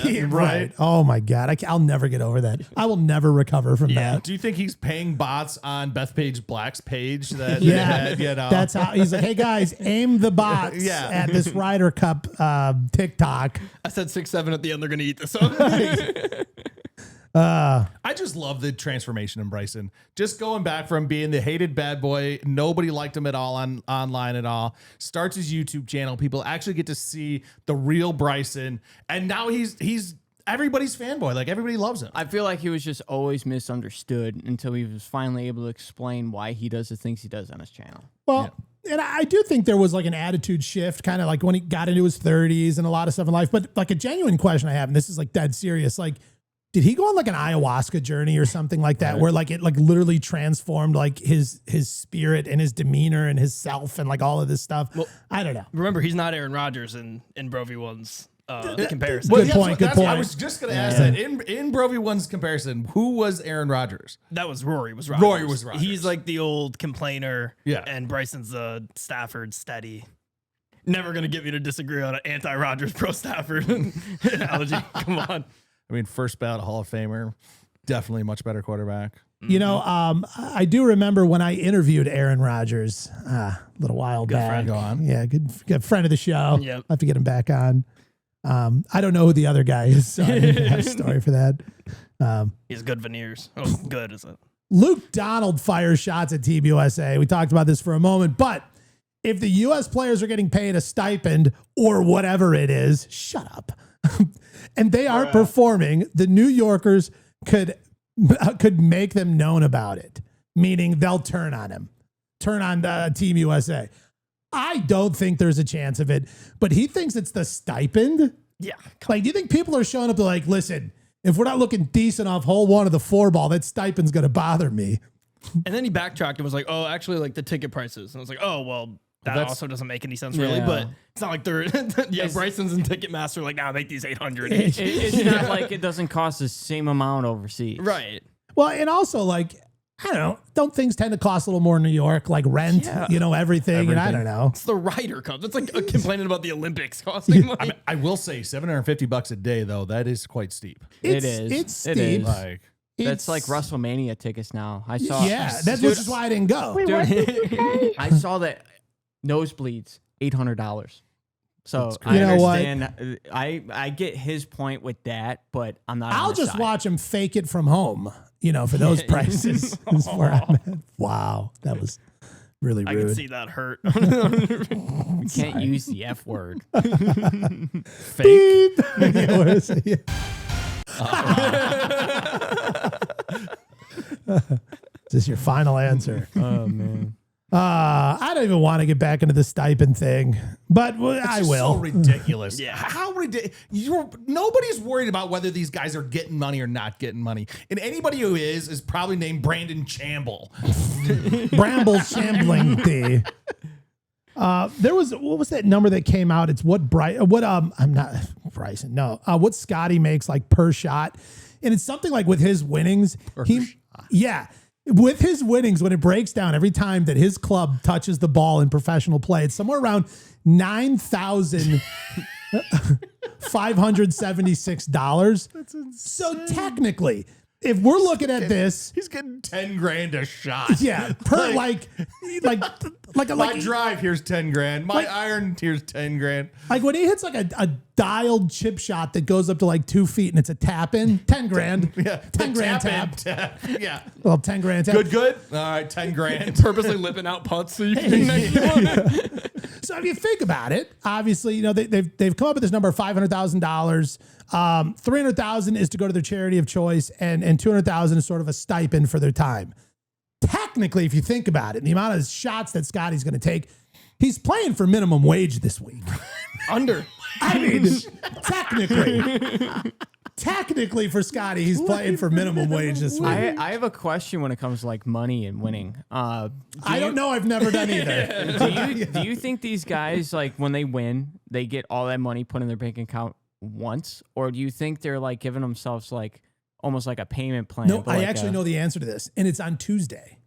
yeah. Right. Oh, my God. I'll never get over that. I will never recover from that. Do you think he's paying bots on Bethpage Black's page? That Yeah. that, That's how he's like, hey, guys, aim the bots at this Ryder Cup TikTok. I said 6'7" at the end. They're going to eat this up. I just love the transformation in Bryson. Just going back from being the hated bad boy, nobody liked him at all online at all. Starts his YouTube channel. People actually get to see the real Bryson, and now he's everybody's fanboy. Like, everybody loves him. I feel like he was just always misunderstood until he was finally able to explain why he does the things he does on his channel. Well, and I do think there was like an attitude shift, kind of like when he got into his 30s and a lot of stuff in life. But like a genuine question I have, and this is like dead serious, like, did he go on like an ayahuasca journey or something like that, where like it like literally transformed like his spirit and his demeanor and his self and like all of this stuff? Well, I don't know. Remember, he's not Aaron Rodgers in Bro V1's comparison. Good point. I was just going to ask that. In Bro V1's comparison, who was Aaron Rodgers? That was Rory. Was Rory was Rodgers. He's like the old complainer. Yeah. And Bryson's the Stafford steady. Never going to get me to disagree on an anti-Rodgers, pro-Stafford analogy. Come on. I mean, first ballot Hall of Famer, definitely a much better quarterback. I do remember when I interviewed Aaron Rodgers a little while back. friend. Go on. Yeah, good friend of the show. Yep. I'll have to get him back on. I don't know who the other guy is, so I didn't have a story for that. He's good veneers. Oh, good, is it? Luke Donald fires shots at Team USA. We talked about this for a moment, but if the U.S. players are getting paid a stipend or whatever it is, shut up. And they aren't performing, the New Yorkers could make them known about it, meaning they'll turn on him, turn on Team USA. I don't think there's a chance of it, but he thinks it's the stipend. Yeah. Like, do you think people are showing up to like, listen, if we're not looking decent off hole one of the Fourball, that stipend's going to bother me. And then he backtracked and was like, oh, actually, like the ticket prices. And I was like, oh, well, that also doesn't make any sense, really. But it's not like they're, Bryson's and Ticketmaster, like, nah, make these 800 each. It's not like it doesn't cost the same amount overseas. Right. Well, and also, like, I don't know, don't things tend to cost a little more in New York, like rent, everything. And I don't know. It's the Ryder Cup. That's like complaining about the Olympics costing money. I will say $750 a day, though. That is quite steep. It is. It's steep. It is. Like, That's like WrestleMania tickets now. I saw. Yeah, that's which is why I didn't go. Dude, I saw that nosebleeds $800. So I You know what? understand. I get his point with that, but I'm not. I'll on the just side. watch him fake it from home, for those prices. Is where I'm at. Wow, that was really I rude. can see that hurt. You can't use the F word. Beep. Yeah, where is it? Yeah. Is this your final answer? Oh man. I don't even want to get back into the stipend thing, but I will. So ridiculous. Yeah. How ridiculous. Nobody's worried about whether these guys are getting money or not getting money. And anybody who is probably named Brandon Chamblee. Bramble shambling thee. There was, what was that number that came out? It's what I'm not Bryson. No, what Scotty makes like per shot. And it's something like with his winnings, with his winnings, when it breaks down every time that his club touches the ball in professional play, it's somewhere around $9,576. That's insane. So technically, if we're looking at this, he's getting 10 grand a shot. Yeah, per like my drive, here's 10 grand. My iron, here's 10 grand. Like when he hits like a dialed chip shot that goes up to like 2 feet and it's a tap in, 10 grand. Yeah, 10 grand tap. Yeah. Well, 10 grand tap. Good. All right, 10 grand. Purposely lipping out putts so you can So if you think about it, obviously, you know, they've come up with this number of $500,000. 300,000 is to go to their charity of choice, and 200,000 is sort of a stipend for their time. Technically, if you think about it, the amount of shots that Scotty's going to take, he's playing for minimum wage this week. Under. I mean, technically for Scotty, he's playing for minimum wage this week. I have a question when it comes to like money and winning. I don't know. I've never done either. Do you think these guys, like when they win, they get all that money put in their bank account once, or do you think they're like giving themselves like almost like a payment plan? No, I actually know the answer to this, and it's on Tuesday.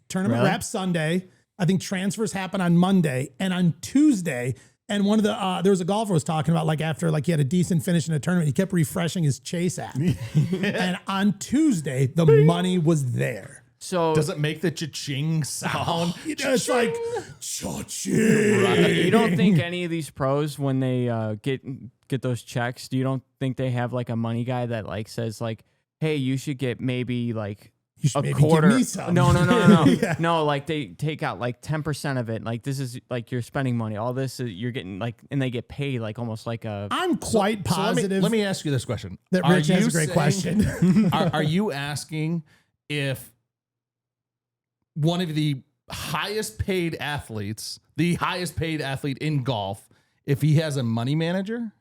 Tournament wraps Sunday. I think transfers happen on Monday, and on Tuesday. And one of the there was a golfer was talking about like after like he had a decent finish in a tournament, he kept refreshing his Chase app, and on Tuesday the money was there. So does it make the cha-ching sound? It's like cha-ching. Right. You don't think any of these pros, when they get those checks, you don't think they have like a money guy that like says like, hey, you should get maybe like a quarter. Give me some. No. Yeah. No, like they take out like 10% of it. Like this is like you're spending money. All this is, you're getting like, and they get paid like almost like a. I'm quite positive. Let me ask you this question. That Rich has a great question. Are you asking if one of the highest paid athletes, the highest paid athlete in golf, if he has a money manager?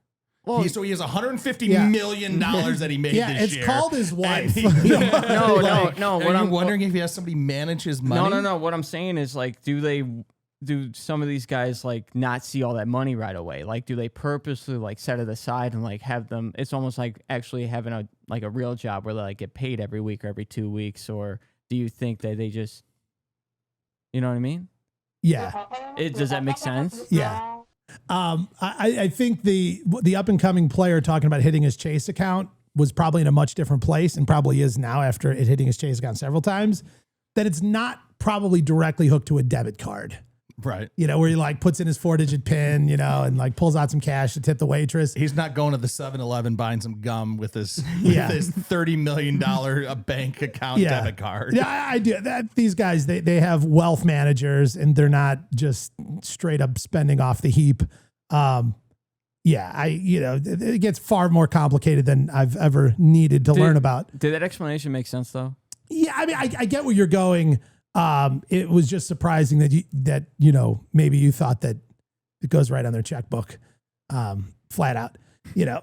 Well, so he has $150 million that he made this year. It's called his wife. No. Are you wondering if he has somebody manage his money? No. What I'm saying is like, do some of these guys like not see all that money right away? Like, do they purposely like set it aside and like have them? It's almost like actually having a real job where they like get paid every week or every 2 weeks, or do you think that they just, you know what I mean? Yeah. Does that make sense? Yeah. I think the up and coming player talking about hitting his Chase account was probably in a much different place, and probably is now after it hitting his Chase account several times, that it's not probably directly hooked to a debit card. Right. You know, where he like puts in his 4-digit PIN, you know, and like pulls out some cash to tip the waitress. He's not going to the 7-Eleven buying some gum with his $30 million bank account debit card. Yeah, I do that. These guys, they have wealth managers, and they're not just straight up spending off the heap. It gets far more complicated than I've ever needed to learn about. Did that explanation make sense though? Yeah, I mean, I get where you're going. It was just surprising that maybe you thought that it goes right on their checkbook, flat out,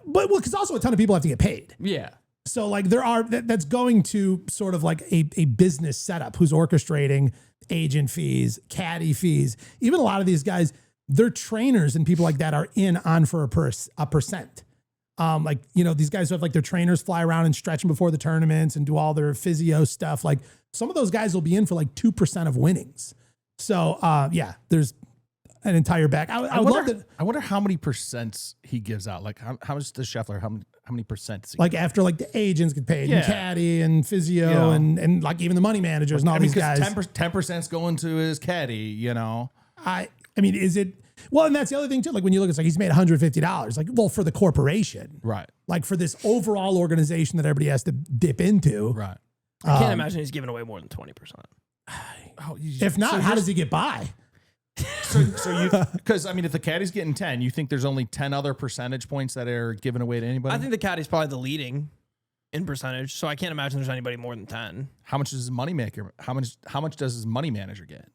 but because also a ton of people have to get paid. Yeah. So like that's going to sort of like a business setup who's orchestrating agent fees, caddy fees. Even a lot of these guys, their trainers and people like that are on for a percent. These guys who have like their trainers fly around and stretch them before the tournaments and do all their physio stuff. Like some of those guys will be in for like 2% of winnings. So there's an entire back. I wonder how many percents he gives out. Like how much does Scheffler? How many percent? Does he like after like the agents get paid and caddy and physio and like even the money managers and all these guys. 10%'s going to his caddy. I mean, is it? Well, and that's the other thing too. Like when you look, it's like he's made $150. Like, well, for the corporation, right? Like for this overall organization that everybody has to dip into, right? I can't imagine he's giving away more than 20%. If not, how does he get by? Because I mean, if the caddy's getting 10, you think there's only 10 other percentage points that are given away to anybody? I think the caddy's probably the leading in percentage, so I can't imagine there's anybody more than 10. How much does his money maker? How much does his money manager get?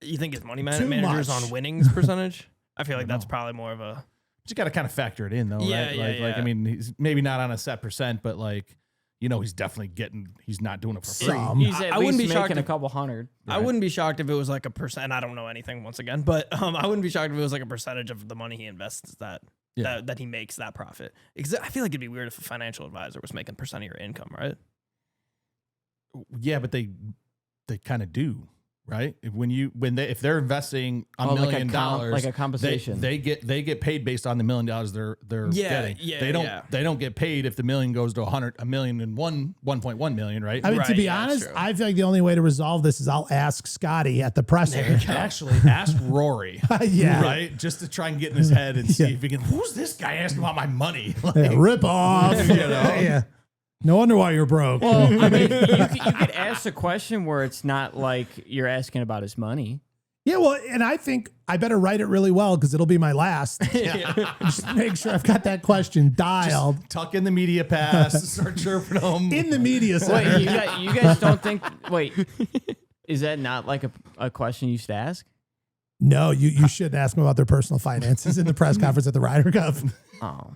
You think his money Too manager's much. on winnings percentage? I feel like that's probably more of a. But you got to kind of factor it in, though, Yeah, right? yeah, Like, I yeah. mean, he's maybe not on a set percent, but like, he's definitely he's not doing it for free. Some. He's at I least wouldn't be making shocked a if- couple hundred. I wouldn't be shocked if it was like a percent. I don't know anything once again, but I wouldn't be shocked if it was like a percentage of the money he invests that he makes that profit. Because I feel like it'd be weird if a financial advisor was making percent of your income, right? Yeah, but they kind of do, right? If they're investing $1 like million, like a compensation. they get paid based on the $1 million they're getting. They don't get paid if the million goes to 1.1 million, right? I mean, to Right, be yeah, that's honest, true. I feel like the only way to resolve this is I'll ask Scotty at the presser. Actually, ask Rory. Yeah. Right? Just to try and get in his head and see if he can. Who's this guy asking about my money? Like, Yeah, rip off. Yeah. No wonder why you're broke. Well, I mean, you could ask a question where it's not like you're asking about his money. Yeah, well, and I think I better write it really well because it'll be my last. Just make sure I've got that question dialed tuck in the media pass, start chirping them. in the media center. Wait, you guys don't think? Wait, is that not like a question you should ask? No, you shouldn't ask them about their personal finances in the press conference at the Ryder Cup. Oh.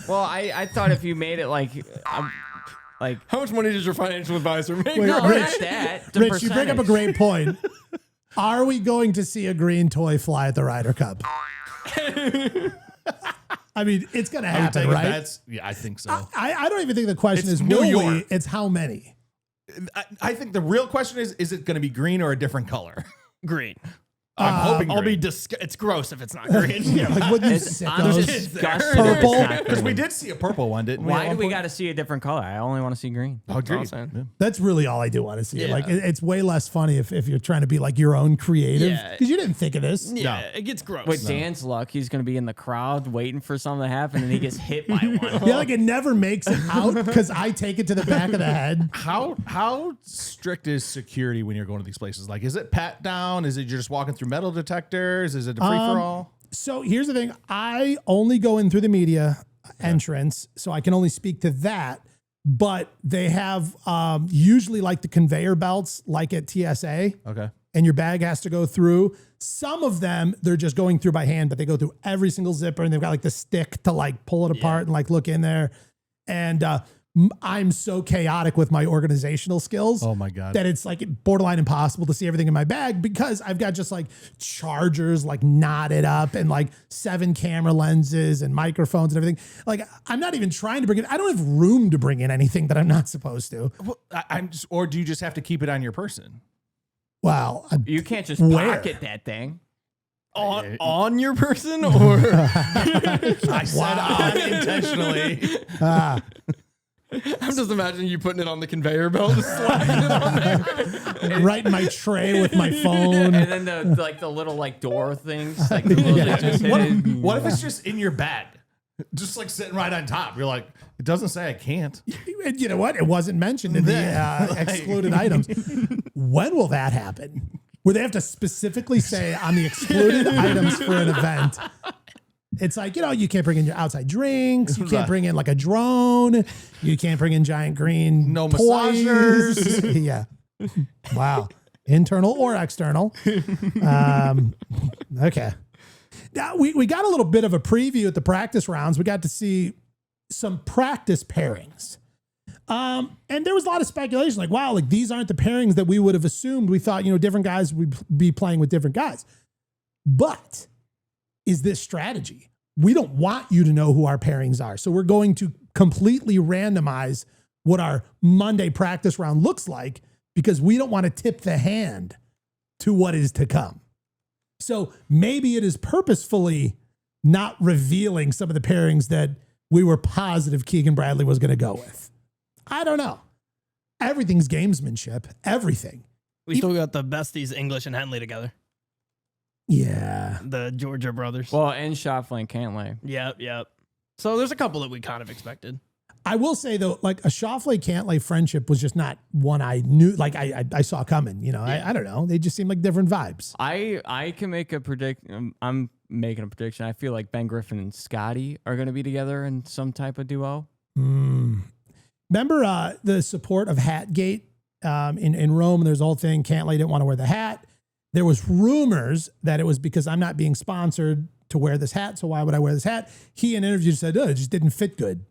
Well, I thought if you made it like How much money does your financial advisor make? Wait, no, Rich, not that. The Rich, you bring up a percentage. great point. Are we going to see a green toy fly at the Ryder Cup? I mean, it's going to happen, right? I think so. I don't even think the question It's is New will we? York. It's how many. I think the real question is it going to be green or a different color? Green. I'm hoping I'll green. be it's gross if it's not green. Yeah, like what you It's sickos. disgusting. Purple? It's not Because we green. did see a purple one, didn't we? Why at do one we point? got to see a different color? I only want to see green. Oh, green. I'm saying. Yeah. That's really all I do want to see. Yeah. Like it's way less funny if you're trying to be like your own creative Yeah. because you didn't think of this. Yeah, it gets gross. With Dan's luck, he's going to be in the crowd waiting for something to happen, and he gets hit by one. Yeah, like it never makes it out because I take it to the back of the head. How strict is security when you're going to these places? Like, is it pat down? Is it you're just walking through metal detectors? Is it a free for all? So here's the thing: I only go in through the media entrance, so I can only speak to that. But they have usually like the conveyor belts, like at TSA. Okay. And your bag has to go through. Some of them, they're just going through by hand, but they go through every single zipper and they've got like the stick to like pull it apart and like look in there. And I'm so chaotic with my organizational skills. Oh my God. That it's like borderline impossible to see everything in my bag because I've got just like chargers like knotted up and like 7 camera lenses and microphones and everything. Like I'm not even trying to bring it. I don't have room to bring in anything that I'm not supposed to. Well, or do you just have to keep it on your person? Wow. You can't just Where? pocket that thing. on your person or I said on intentionally. I'm just imagining you putting it on the conveyor belt, and sliding it on there. Right in my tray with my phone. And then the little like door things. Like the little Yeah. just hit it. What if it's just in your bag? Just like sitting right on top. You're like, it doesn't say I can't. And you know what? It wasn't mentioned in the excluded items. When will that happen? Where they have to specifically say on the excluded items for an event, it's like, you can't bring in your outside drinks. You can't bring in like a drone. You can't bring in giant green No toys. massagers. Yeah. Wow. Internal or external. Okay. Now, we got a little bit of a preview at the practice rounds. We got to see some practice pairings. And there was a lot of speculation like, wow, like these aren't the pairings that we would have assumed. We thought, different guys would be playing with different guys. But is this strategy? We don't want you to know who our pairings are. So we're going to completely randomize what our Monday practice round looks like because we don't want to tip the hand to what is to come. So maybe it is purposefully not revealing some of the pairings that we were positive Keegan Bradley was going to go with. I don't know. Everything's gamesmanship. Everything. We still got the besties, English and Henley together. Yeah. The Georgia brothers. Well, and Scheffler and Cantlay. Yep. So there's a couple that we kind of expected. I will say though, like a Scheffler-Cantlay friendship was just not one I knew, like I saw coming. I don't know. They just seem like different vibes. I can make a prediction. I'm making a prediction. I feel like Ben Griffin and Scotty are going to be together in some type of duo. Remember the support of Hatgate in Rome? And there's a whole thing. Cantlay didn't want to wear the hat. there was rumors that it was because I'm not being sponsored to wear this hat. So why would I wear this hat? He in an interview said, it just didn't fit good.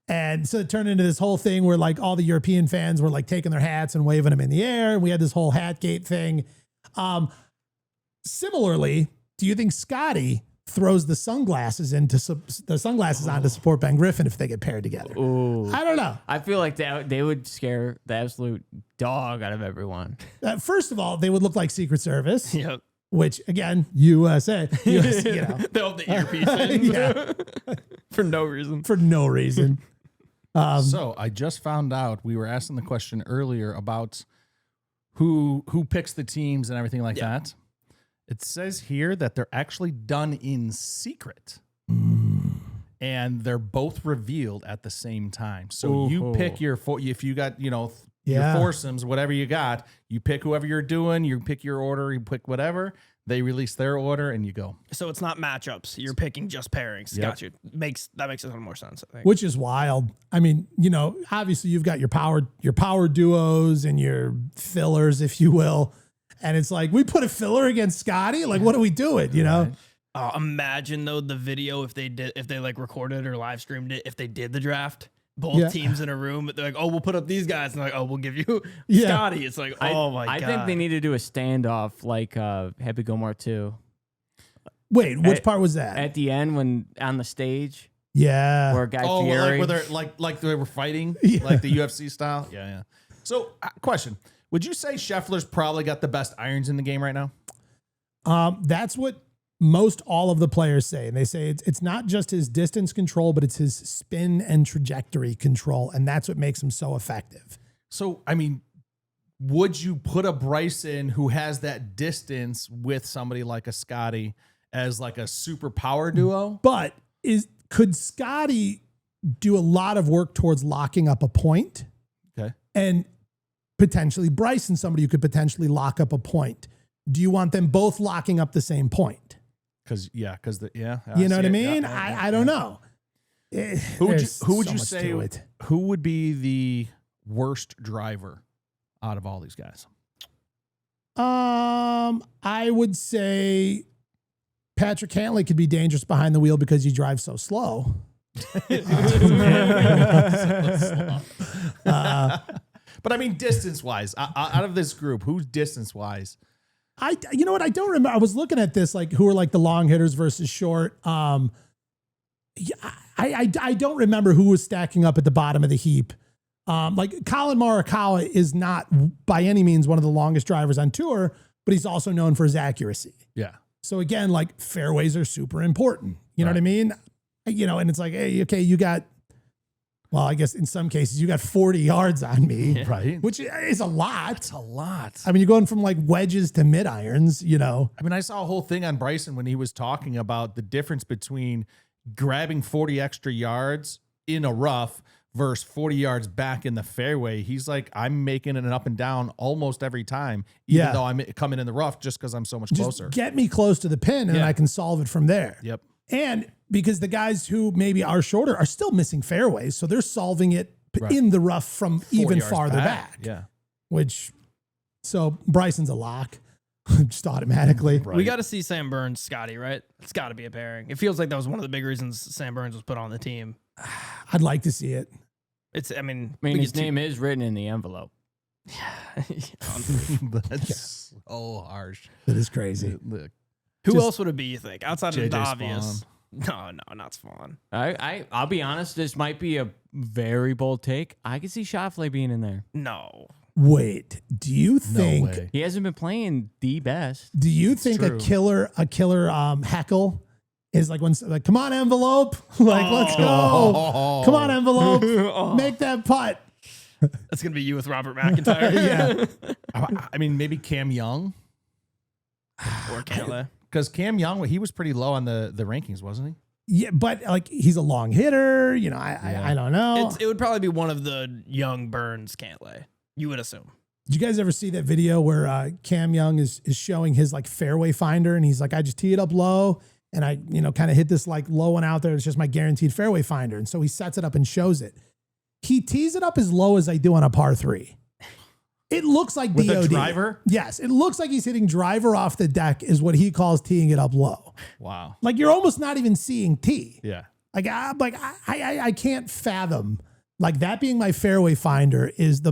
And so it turned into this whole thing where like all the European fans were like taking their hats and waving them in the air. And we had this whole Hatgate thing. Similarly, do you think Scotty throws the sunglasses on to support Ben Griffin if they get paired together? Ooh. I don't know. I feel like they would scare the absolute dog out of everyone. First of all, they would look like Secret Service. Yep. Which again, USA, you know, They'll have the earpiece in. yeah, For no reason. for no reason. So I just found out we were asking the question earlier about who picks the teams and everything like that. It says here that they're actually done in secret. And they're both revealed at the same time. So you pick your if you got, your foursomes, whatever you got, you pick whoever you're doing, you pick your order, you pick whatever, they release their order and you go. So it's not matchups. You're picking just pairings. Yep. Got you. That makes a little more sense, I think. Which is wild. I mean, obviously you've got your power duos and your fillers, if you will. And it's like, we put a filler against Scotty? Like, what are we doing, Right. Imagine though the video if they like recorded or live streamed it, if they did the draft, both teams in a room, they're like, oh, we'll put up these guys, and they're like, oh, we'll give you Scotty. It's like, oh my god. I think they need to do a standoff like Happy Gilmore 2. Wait, which part was that? At the end when on the stage. Yeah. Where Guy like Fieri. where they're like they were fighting, like the UFC style. Yeah. So, question: would you say Scheffler's probably got the best irons in the game right now? That's what most all of the players say. And they say it's not just his distance control, but it's his spin and trajectory control. And that's what makes him so effective. So, I mean, would you put a Bryson who has that distance with somebody like a Scotty as like a super power duo? But could Scotty do a lot of work towards locking up a point? Okay. And potentially Bryson, somebody who could potentially lock up a point. Do you want them both locking up the same point? You know what I mean? I don't know. Who would you say who would be the worst driver out of all these guys? I would say Patrick Cantlay could be dangerous behind the wheel because he drives so slow. But I mean, distance wise, out of this group, who's distance wise? You know what? I don't remember. I was looking at this, like who are like the long hitters versus short. I don't remember who was stacking up at the bottom of the heap. Like Colin Morikawa is not by any means one of the longest drivers on tour, but he's also known for his accuracy. Yeah. So again, like fairways are super important. You know what I mean? And it's like, hey, okay, you got, well, I guess in some cases you got 40 yards on me, right? Which is a lot. It's a lot. I mean, you're going from like wedges to mid irons, I mean, I saw a whole thing on Bryson when he was talking about the difference between grabbing 40 extra yards in a rough versus 40 yards back in the fairway. He's like, I'm making it an up and down almost every time, even though I'm coming in the rough just because I'm so much closer. Get me close to the pin and I can solve it from there. Yep. And because the guys who maybe are shorter are still missing fairways, so they're solving it in the rough from even farther back. Yeah. So Bryson's a lock just automatically. We got to see Sam Burns, Scotty, right? It's got to be a pairing. It feels like that was one of the big reasons Sam Burns was put on the team. I'd like to see it. I mean, his name is written in the envelope. That's so harsh. That is crazy. Who else would it be, you think? Outside of the JJ obvious. No, not Spawn. I'll be honest, this might be a very bold take. I could see Scheffler being in there. No. Wait, do you think he hasn't been playing the best? Do you think a killer heckle is like when like, come on envelope, like let's go, come on envelope, make that putt. That's gonna be you with Robert McIntyre. I mean, maybe Cam Young or Cantlay. Because Cam Young, he was pretty low on the rankings, wasn't he? Yeah, but like he's a long hitter. I don't know. It would probably be one of the young Burns Cantlay. You would assume. Did you guys ever see that video where Cam Young is showing his like fairway finder and he's like, I just tee it up low and I kind of hit this like low one out there. It's just my guaranteed fairway finder. And so he sets it up and shows it. He tees it up as low as I do on a par 3. It looks like With DOD. a driver? Yes, it looks like he's hitting driver off the deck is what he calls teeing it up low. Wow. Like you're almost not even seeing tee. Yeah. I can't fathom like that being my fairway finder is the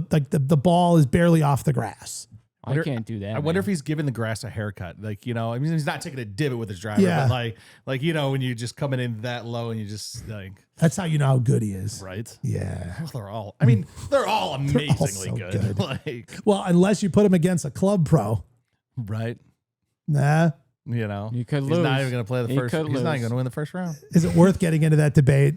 ball is barely off the grass. I can't do that. I wonder if he's giving the grass a haircut. Like, you know, I mean, he's not taking a divot with his driver, Yeah. but like, you know, when you just coming in that low and you just like, That's how you know how good he is. right. Yeah. Well, they're all amazingly so good. good. Like, Well, unless you put him against a club pro. right. Nah. You know, You could he's lose. not even going to play the He first. could He's not lose. going to win the first round. Is it worth getting into that debate?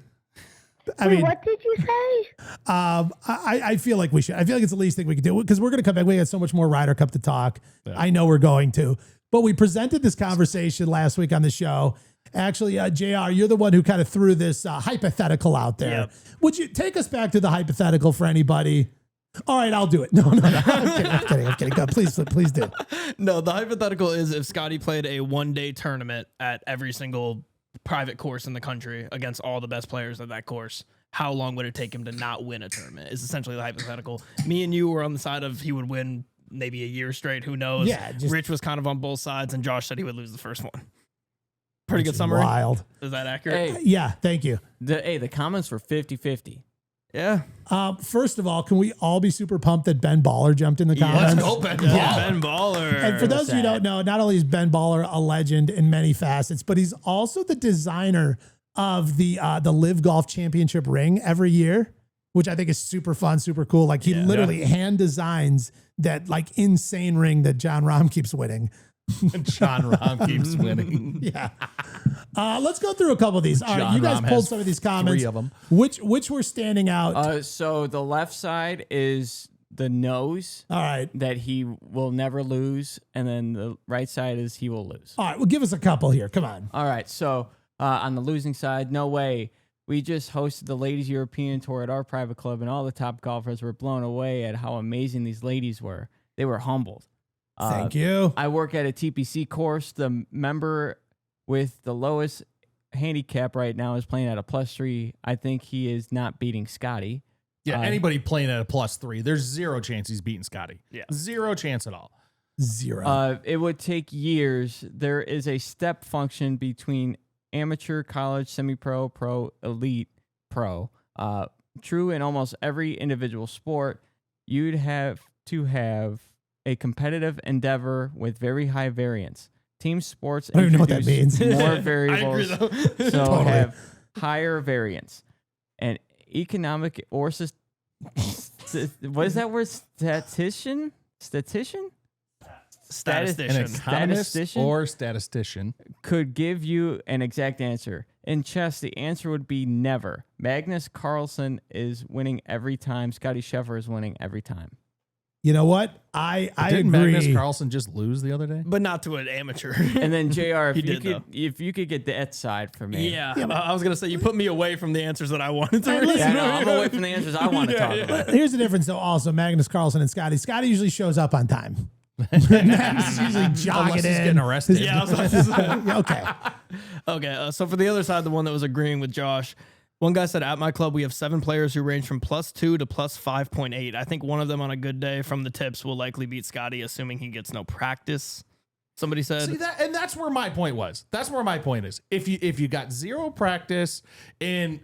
I mean, What did you say? I feel like we should. I feel like it's the least thing we could do because we're going to come back. We got so much more Ryder Cup to talk. Yeah. I know we're going to, but we presented this conversation last week on the show. Actually, JR, you're the one who kind of threw this hypothetical out there. Yep. Would you take us back to the hypothetical for anybody? All right, I'll do it. No. I'm kidding. Go, please do. No, the hypothetical is if Scotty played a 1-day tournament at every single private course in the country against all the best players at that course, how long would it take him to not win a tournament? Is essentially the hypothetical. Me and you were on the side of he would win maybe a year straight. Who knows? Yeah, Rich was kind of on both sides, and Josh said he would lose the first one. Pretty good summary. Wild. Is that accurate? Hey, Yeah, thank you. the comments were 50-50. Yeah. First of all, can we all be super pumped that Ben Baller jumped in the comments? Let's go, Ben. Yeah, Ben Baller. And for those of you who don't know, not only is Ben Baller a legend in many facets, but he's also the designer of the Live Golf Championship ring every year, which I think is super fun, super cool. Like he literally hand designs that like insane ring that John Rahm keeps winning. John Rahm keeps winning. Yeah. Let's go through a couple of these. All right, John you guys Rahm pulled has some of these comments. 3 of them. Which were standing out? So the left side is the nose All right. that he will never lose, and then the right side is he will lose. All right. Well, give us a couple here. Come on. All right, so on the losing side, no way. We just hosted the Ladies European Tour at our private club, and all the top golfers were blown away at how amazing these ladies were. They were humbled. Thank you. I work at a TPC course. The member with the lowest handicap right now is playing at a +3. I think he is not beating Scotty. Yeah, anybody playing at a +3, there's 0 chance he's beating Scotty. Yeah. 0 chance at all. 0. It would take years. There is a step function between amateur, college, semi-pro, pro, elite, pro. True in almost every individual sport. You'd have to have a competitive endeavor with very high variance. Team sports I don't even know what that introduce means. more variables, so Totally. have higher variance. And economic or what is that word? Statistician? Statistician. An economist Statistician? or statistician. Could give you an exact answer. In chess, the answer would be never. Magnus Carlsen is winning every time. Scotty Scheffler is winning every time. You know what? I Didn't agree. Magnus Carlsen just lose the other day? But not to an amateur. And then JR, He did, if you could get that side for me. Yeah, I was gonna say you put me away from the answers that I wanted to. Hey, read. listen, Yeah, no, I'm away from the answers I want to talk about. Here's the difference, though. Also, Magnus Carlsen and Scotty. Scotty usually shows up on time. Magnus is usually jogging Unless he's in. getting arrested. Yeah, I was about to say. Okay. Okay, so for the other side, the one that was agreeing with Josh, one guy said, at my club, we have 7 players who range from +2 to +5.8. I think one of them on a good day from the tips will likely beat Scotty, assuming he gets no practice. Somebody said, See that, and that's where my point was. That's where my point is. If you got 0 practice and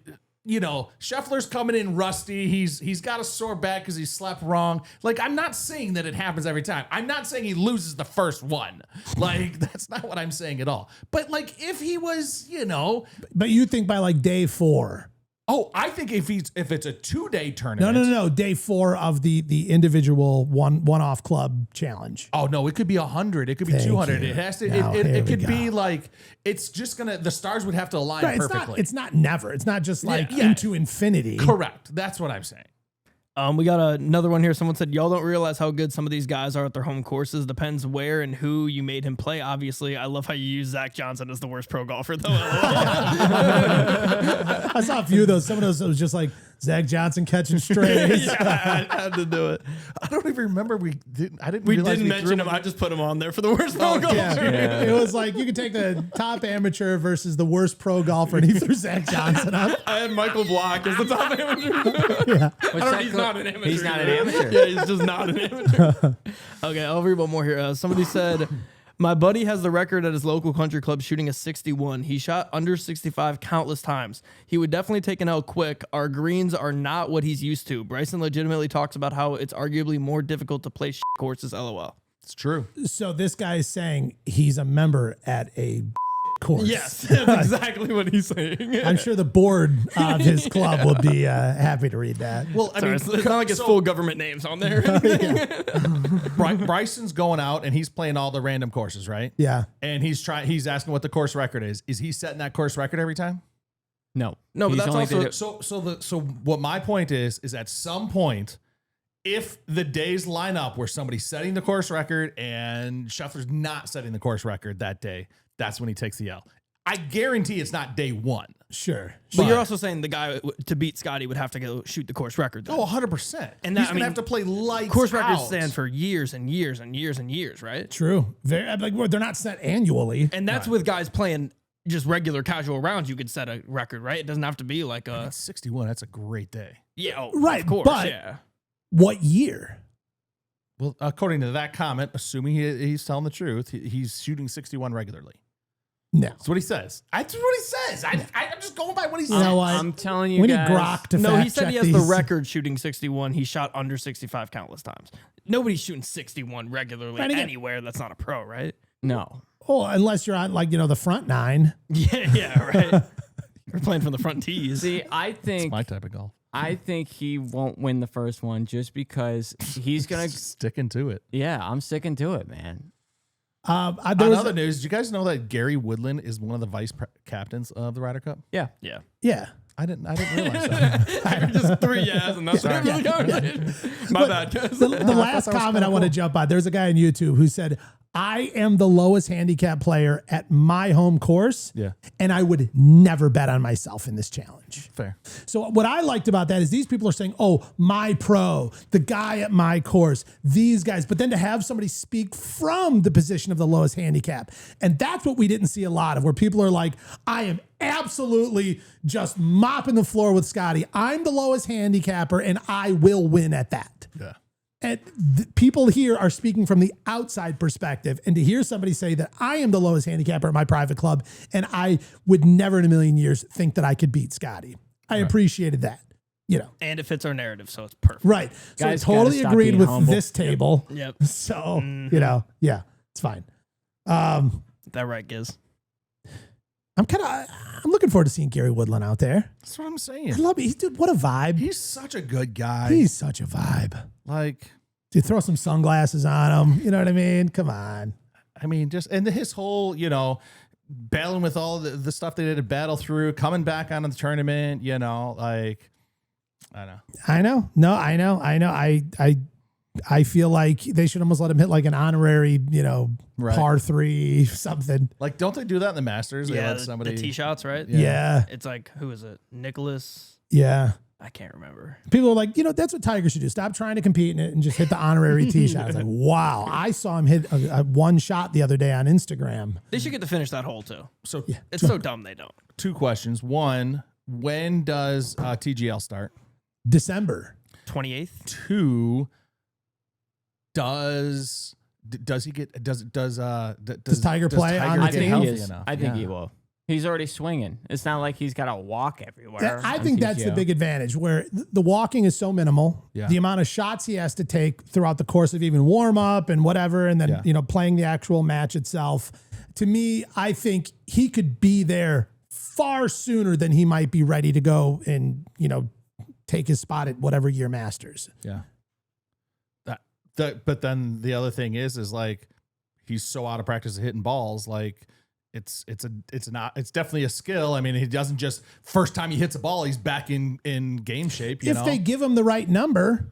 you know Scheffler's coming in rusty, he's got a sore back because he slept wrong. Like I'm not saying that it happens every time. I'm not saying he loses the first one. Like that's not what I'm saying at all. But like if he was, you know, But you think by like day 4. oh, I think if it's a 2-day tournament. No. Day 4 of the individual one-off club challenge. Oh no, it could be 100. It could be Thank 200. you. It has to. Now, here It we could be go. like it's just gonna. The stars would have to align Right, perfectly. it's not never. It's not just like Yeah. into infinity. Correct. That's what I'm saying. we got another one here. Someone said, y'all don't realize how good some of these guys are at their home courses. Depends where and who you made him play. Obviously, I love how you use Zach Johnson as the worst pro golfer, though. I saw a few of those. Some of those it was just like Zach Johnson catching strays. I had to do it. I don't even remember we didn't. I didn't. We realize didn't mention him. I just put him on there for the worst pro golfer. Yeah. It was like you could take the top amateur versus the worst pro golfer, and he threw Zach Johnson up. I had Michael Block as the top amateur. He's not an amateur. He's not an amateur. Yeah, he's just not an amateur. Okay, I'll read one more here. Somebody said, my buddy has the record at his local country club shooting a 61. He shot under 65 countless times. He would definitely take an L quick. Our greens are not what he's used to. Bryson legitimately talks about how it's arguably more difficult to play courses, LOL. It's true. So this guy is saying he's a member at a course. Yes, that's exactly what he's saying. I'm sure the board of his club will be happy to read that. Well, I mean, it's not like it's full government names on there. Bryson's going out and he's playing all the random courses, right? Yeah. And he's asking what the course record is. Is he setting that course record every time? No, No, but He's that's only also- did it- So what my point is at some point, if the days line up where somebody's setting the course record and Scheffler's not setting the course record that day, that's when he takes the L. I guarantee it's not day one. Sure. But you're also saying the guy to beat Scotty would have to go shoot the course record. Then. Oh, 100%. And he's that- I going to mean, have to play lights course records out. stand for years and years and years and years, right? True. Very, like, well, they're not set annually. And that's with guys playing just regular casual rounds. You could set a record, right? It doesn't have to be like a That's 61. That's a great day. Right, Of course, but- yeah. What year? Well, according to that comment, assuming he's telling the truth, he's shooting 61 regularly. No. That's what he says. That's what he says. I'm just going by what he says. You know what? I'm telling you we need guys. Grok to No, fact he said check he has these. the record shooting 61. He shot under 65 countless times. Nobody's shooting 61 regularly Right, again- anywhere that's not a pro, right? No. Oh, unless you're on the front nine. Yeah, right. You're playing from the front tees. See, I think My type of golf. I think he won't win the first one just because he's gonna. Sticking to it. Yeah, I'm sticking to it, man. There On was other news, did you guys know that Gary Woodland is one of the vice captains of the Ryder Cup? Yeah. Yeah. yeah. I didn't realize that. Just 3 yeahs and that's what really counted. My bad, guys. The last comment I want to jump on. There's a guy on YouTube who said, I am the lowest handicap player at my home course. Yeah. And I would never bet on myself in this challenge. Fair. So what I liked about that is these people are saying, oh, my pro, the guy at my course, these guys. But then to have somebody speak from the position of the lowest handicap. And that's what we didn't see a lot of, where people are like, I am absolutely just mopping the floor with Scotty. I'm the lowest handicapper and I will win at that. Yeah. And people here are speaking from the outside perspective. And to hear somebody say that I am the lowest handicapper at my private club and I would never in a million years think that I could beat Scotty. I appreciated that, And it fits our narrative, so it's perfect. Right. So Guys I totally gotta stop agreed being with humble. this table. Yep. So, yeah, it's fine. That right, Giz? I'm looking forward to seeing Gary Woodland out there. That's what I'm I saying. love it. Dude, what a vibe. He's such a good guy. He's such a vibe. like, Dude, throw some sunglasses on him. You know what I mean? Come on. I mean, just, and his whole, battling with all the stuff they did to battle through, coming back on the tournament, like, I don't know. I know. No, I know. I feel like they should almost let him hit like an honorary, Right. par 3 something. Like, don't they do that in the Masters? They Yeah, let somebody. the tee shots, right? Yeah. It's like, who is it? Nicholas? Yeah. I can't remember. People are like, that's what Tiger should do. Stop trying to compete in it and just hit the honorary tee shot. It's like, wow. I saw him hit a one shot the other day on Instagram. They should get to finish that hole too. So, It's so dumb they don't. 2 questions. One, when does TGL start? December. 28th? 2, does he get does Tiger play on the get team? healthy he is. enough? I think Yeah. he will. He's already swinging. It's not like he's got to walk everywhere. I on think that's the TGO. big advantage, where the walking is so minimal. Yeah. The amount of shots he has to take throughout the course of even warm up and whatever, and then Yeah. playing the actual match itself. To me, I think he could be there far sooner than he might be ready to go and take his spot at whatever year Masters. Yeah. But then the other thing is like he's so out of practice at hitting balls. Like it's definitely a skill. I mean, he doesn't just first time he hits a ball, he's back in game shape. If they give him the right number,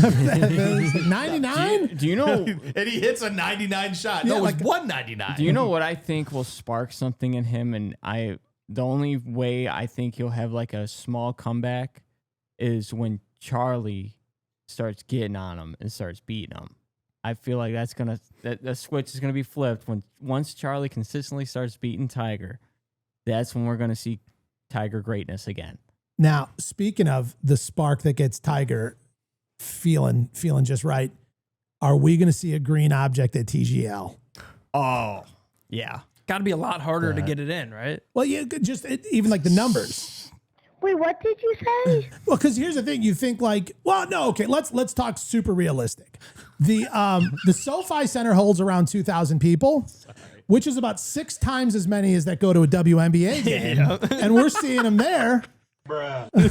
99. Do you know? and he hits a 99 shot. Yeah, No, it was like- 199. Do you know what I think will spark something in him? And The only way I think he'll have like a small comeback is when Charlie starts getting on him and starts beating him. I feel like the switch is gonna be flipped once Charlie consistently starts beating Tiger. That's when we're gonna see Tiger greatness again. Now, speaking of the spark that gets Tiger feeling just right, are we going to see a green object at TGL? Oh, yeah. Got to be a lot harder to get it in, right? Well, yeah, even like the numbers. Wait, what did you say? Well, because here's the thing: you think like, well, no, okay, let's talk super realistic. The SoFi Center holds around 2,000 people, which is about 6 times as many as that go to a WNBA game, and we're seeing them there. Bruh. You're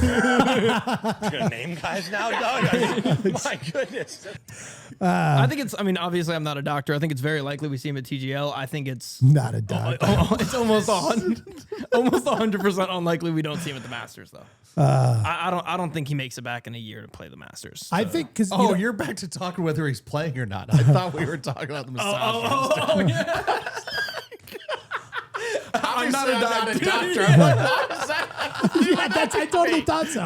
gonna name guys now, dog? I mean, my goodness. I think it's, obviously I'm not a doctor. I think it's very likely we see him at TGL. I think it's Not a doctor. it's almost 100% unlikely we don't see him at the Masters, though. I don't think he makes it back in a year to play the Masters. I think because you're back to talking whether he's playing or not. I thought we were talking about the massage. yeah. I'm not a doctor. yeah, I totally thought so.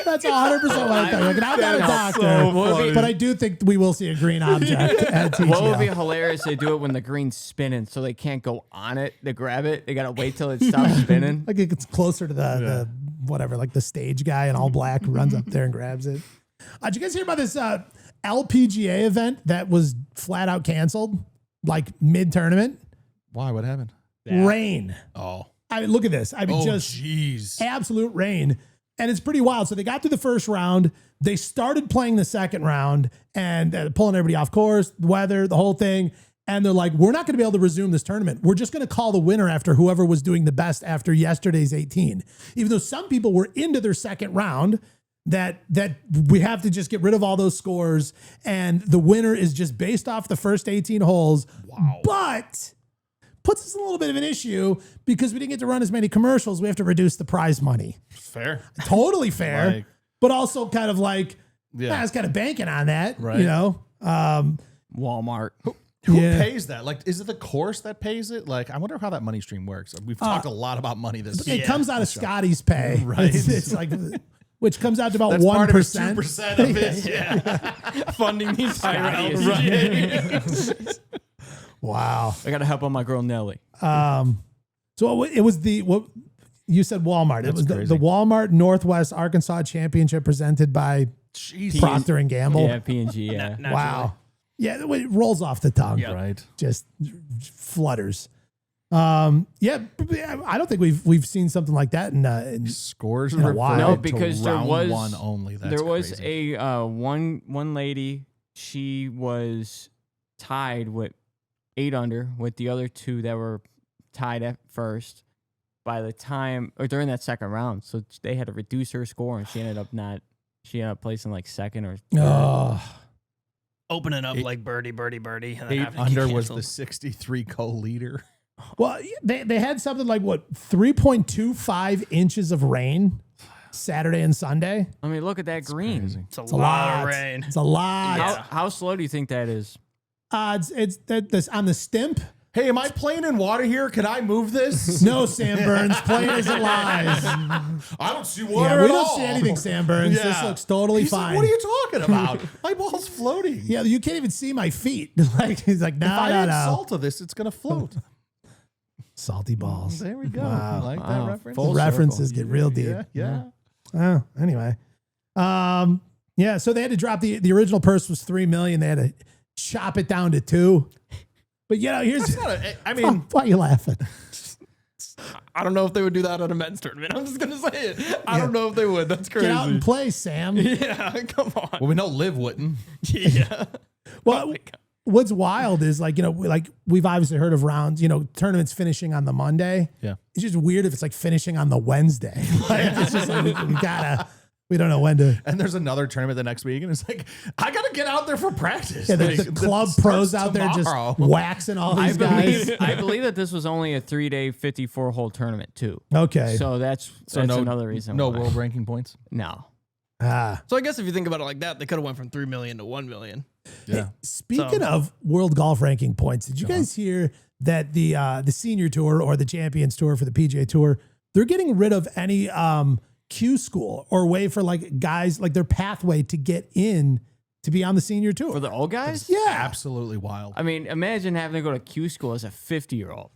That's 100% what I thought. Like, I'm not a doctor, but I do think we will see a green object at TGL. What would be hilarious? They do it when the green's spinning, so they can't go on it to grab it. They gotta wait till it stops spinning. Like it gets closer to the whatever, like the stage guy in all black who runs up there and grabs it. Did you guys hear about this LPGA event that was flat out canceled, like mid tournament? Why? What happened? Rain. Oh. Look at this. Jeez. Absolute rain. And it's pretty wild. So they got through the first round. They started playing the second round and pulling everybody off course, the weather, the whole thing. And they're like, we're not going to be able to resume this tournament. We're just going to call the winner after whoever was doing the best after yesterday's 18. Even though some people were into their second round, that we have to just get rid of all those scores. And the winner is just based off the first 18 holes. Wow. But puts us in a little bit of an issue because we didn't get to run as many commercials. We have to reduce the prize money. Fair. Totally fair. Like, but also kind of like, I was kind of banking on that, you know? Walmart. Who pays that? Like, is it the course that pays it? Like, I wonder how that money stream works. We've talked a lot about money this It comes out of Scotty's pay. Right. It's like, which comes out to about That's 1%. Part of his 2% of it. Funding the entire Scotty Wow. I gotta help on my girl Nelly. So it was what you said Walmart. It was the Walmart Northwest Arkansas Championship presented by Procter and Gamble. Yeah, P&G. Yeah. Wow. Yeah, it rolls off the tongue. Yep. Right. Just flutters. I don't think we've seen something like that in Scores in a while. No, to because there round was one only. That's there was crazy. a one lady. She was tied with 8 under with the other 2 that were tied at first by the time or during that second round. So they had to reduce her score, and she ended up placing like second or third. Opening up like birdie. And then 8 having to under get was canceled. the 63 co-leader. Well, they had something like 3.25 inches of rain Saturday and Sunday. I mean, look at that green. Crazy. It's a lot of rain. It's a lot. Yeah. How slow do you think that is? It's this on the stimp. Hey, am I playing in water here? Can I move this? No, Sam Burns, playing as it lies. I don't see water Yeah, we at don't all. see anything, Sam Burns. Yeah. This looks totally He's like, fine. what are you talking about? My ball's floating. Yeah, you can't even see my feet. Like he's like, If I no, add no. salt to this, it's gonna float. Salty balls. There we go. Wow. You like Wow. that reference? Full The references get real deep. Yeah. Oh, anyway. Yeah, so they had to drop the original purse was $3 million. They had to chop it down to 2. But here's I mean, why are you laughing? I don't know if they would do that at a men's tournament. I'm just gonna say it. I don't know if they would. That's crazy. Get out and play, Sam. Yeah, come on. well, we know Liv wouldn't. Yeah. Well, what's wild is like we've obviously heard of rounds, tournaments finishing on the Monday. Yeah. It's just weird if it's like finishing on the Wednesday. Like it's just like we don't know when to. And there's another tournament the next week, and it's like, I gotta get out there for practice. Yeah, Like, the club this pros starts out there tomorrow. just waxing all these guys. I believe that this was only a 3-day 54-hole tournament too. Okay. So that's another reason. No why. world ranking points. No. So I guess if you think about it like that, they could have went from 3 million to 1 million. Yeah. Speaking of world golf ranking points, did you guys hear that the senior tour or the Champions Tour for the PGA Tour they're getting rid of any Q school or way for like guys, like their pathway to get in to be on the senior tour. For the old guys? Yeah. Absolutely wild. I mean, imagine having to go to Q school as a 50-year-old.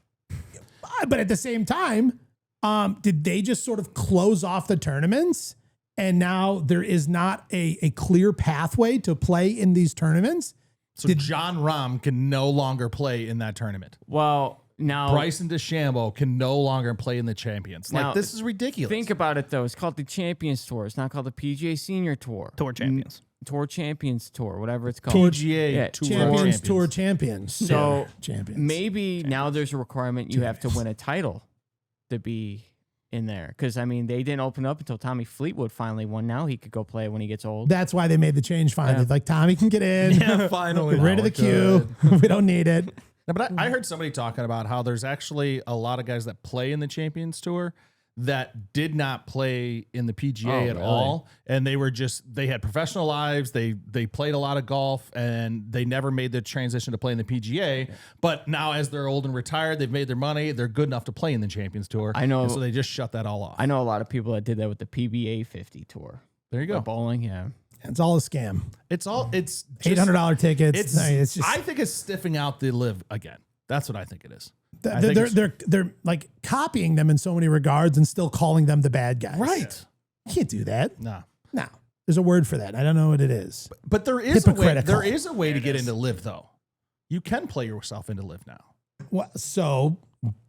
But at the same time, did they just sort of close off the tournaments and now there is not a clear pathway to play in these tournaments? So John Rahm can no longer play in that tournament. Well, now Bryson DeChambeau can no longer play in the Champions. Now, Like, this is ridiculous. think about it, though. It's called the Champions Tour. It's not called the PGA Senior Tour. Tour Champions. Tour Champions Tour, whatever it's called. PGA Tour Champions Tour champions. So champions. maybe now there's a requirement you have to win a title to be in there. Because, I mean, they didn't open up until Tommy Fleetwood finally won. Now he could go play when he gets old. That's why they made the change finally. Yeah. Like, Tommy can get in. Yeah, finally. Get rid of the queue. We don't need it. No, but I heard somebody talking about how there's actually a lot of guys that play in the Champions Tour that did not play in the PGA at all. And they had professional lives. They played a lot of golf and they never made the transition to play in the PGA. But now as they're old and retired, they've made their money. They're good enough to play in the Champions Tour. I know. And so they just shut that all off. I know a lot of people that did that with the PBA 50 Tour. There you go. Bowling, yeah. It's all a scam. It's just $800 tickets. It's just. I think it's stiffing out the live again. That's what I think it is. They're like copying them in so many regards and still calling them the bad guys. Right. You can't do that. No. No. There's a word for that. I don't know what it is. But there is a way. Hypocritical. There is a way to get into live though. You can play yourself into live now. Well, so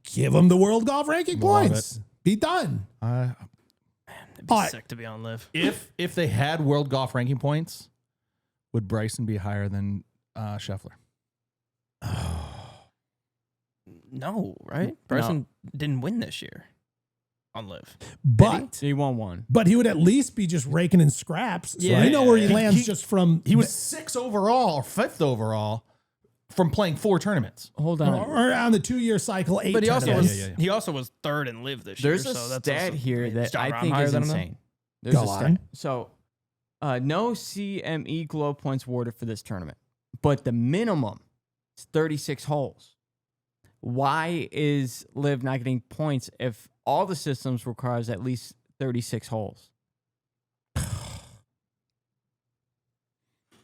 give them the world golf ranking Love points. Be done. It'd be sick to be on live. If they had world golf ranking points, would Bryson be higher than Scheffler? No, right? Bryson didn't win this year on live. But He won one. he would at least be just raking in scraps. So Yeah. I know where he lands just from. He was 6th overall or 5th overall from playing 4 tournaments. Hold on. or on the 2-year cycle, 8. But he also tournaments. was he also was third in live this There's year. a So that's stat also, here is that John I Rahm think higher is than him, though? insane. There's Go a stat. on. So, no CME Globe points awarded for this tournament, but the minimum is 36 holes. Why is Liv not getting points if all the systems requires at least 36 holes?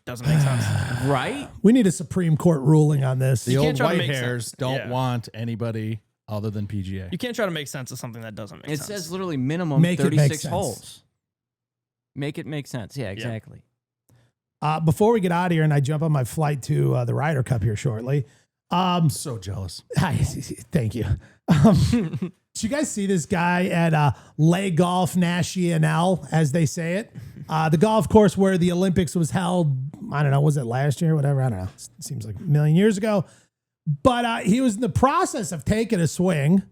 Doesn't make sense. Right? We need a Supreme Court ruling on this. The You old can't try to white make hairs sense. don't Yeah. want anybody other than PGA. You can't try to make sense of something that doesn't make It sense. says literally minimum Make it make 36 sense. holes. Make it make sense. Yeah, exactly. Before we get out of here and I jump on my flight to the Ryder Cup here shortly. I'm so jealous. Hi, thank you. Did you guys see this guy at Le Golf National, as they say it? The golf course where the Olympics was held, I don't know, was it last year? Whatever, I don't know. Seems like a million years ago. But he was in the process of taking a swing.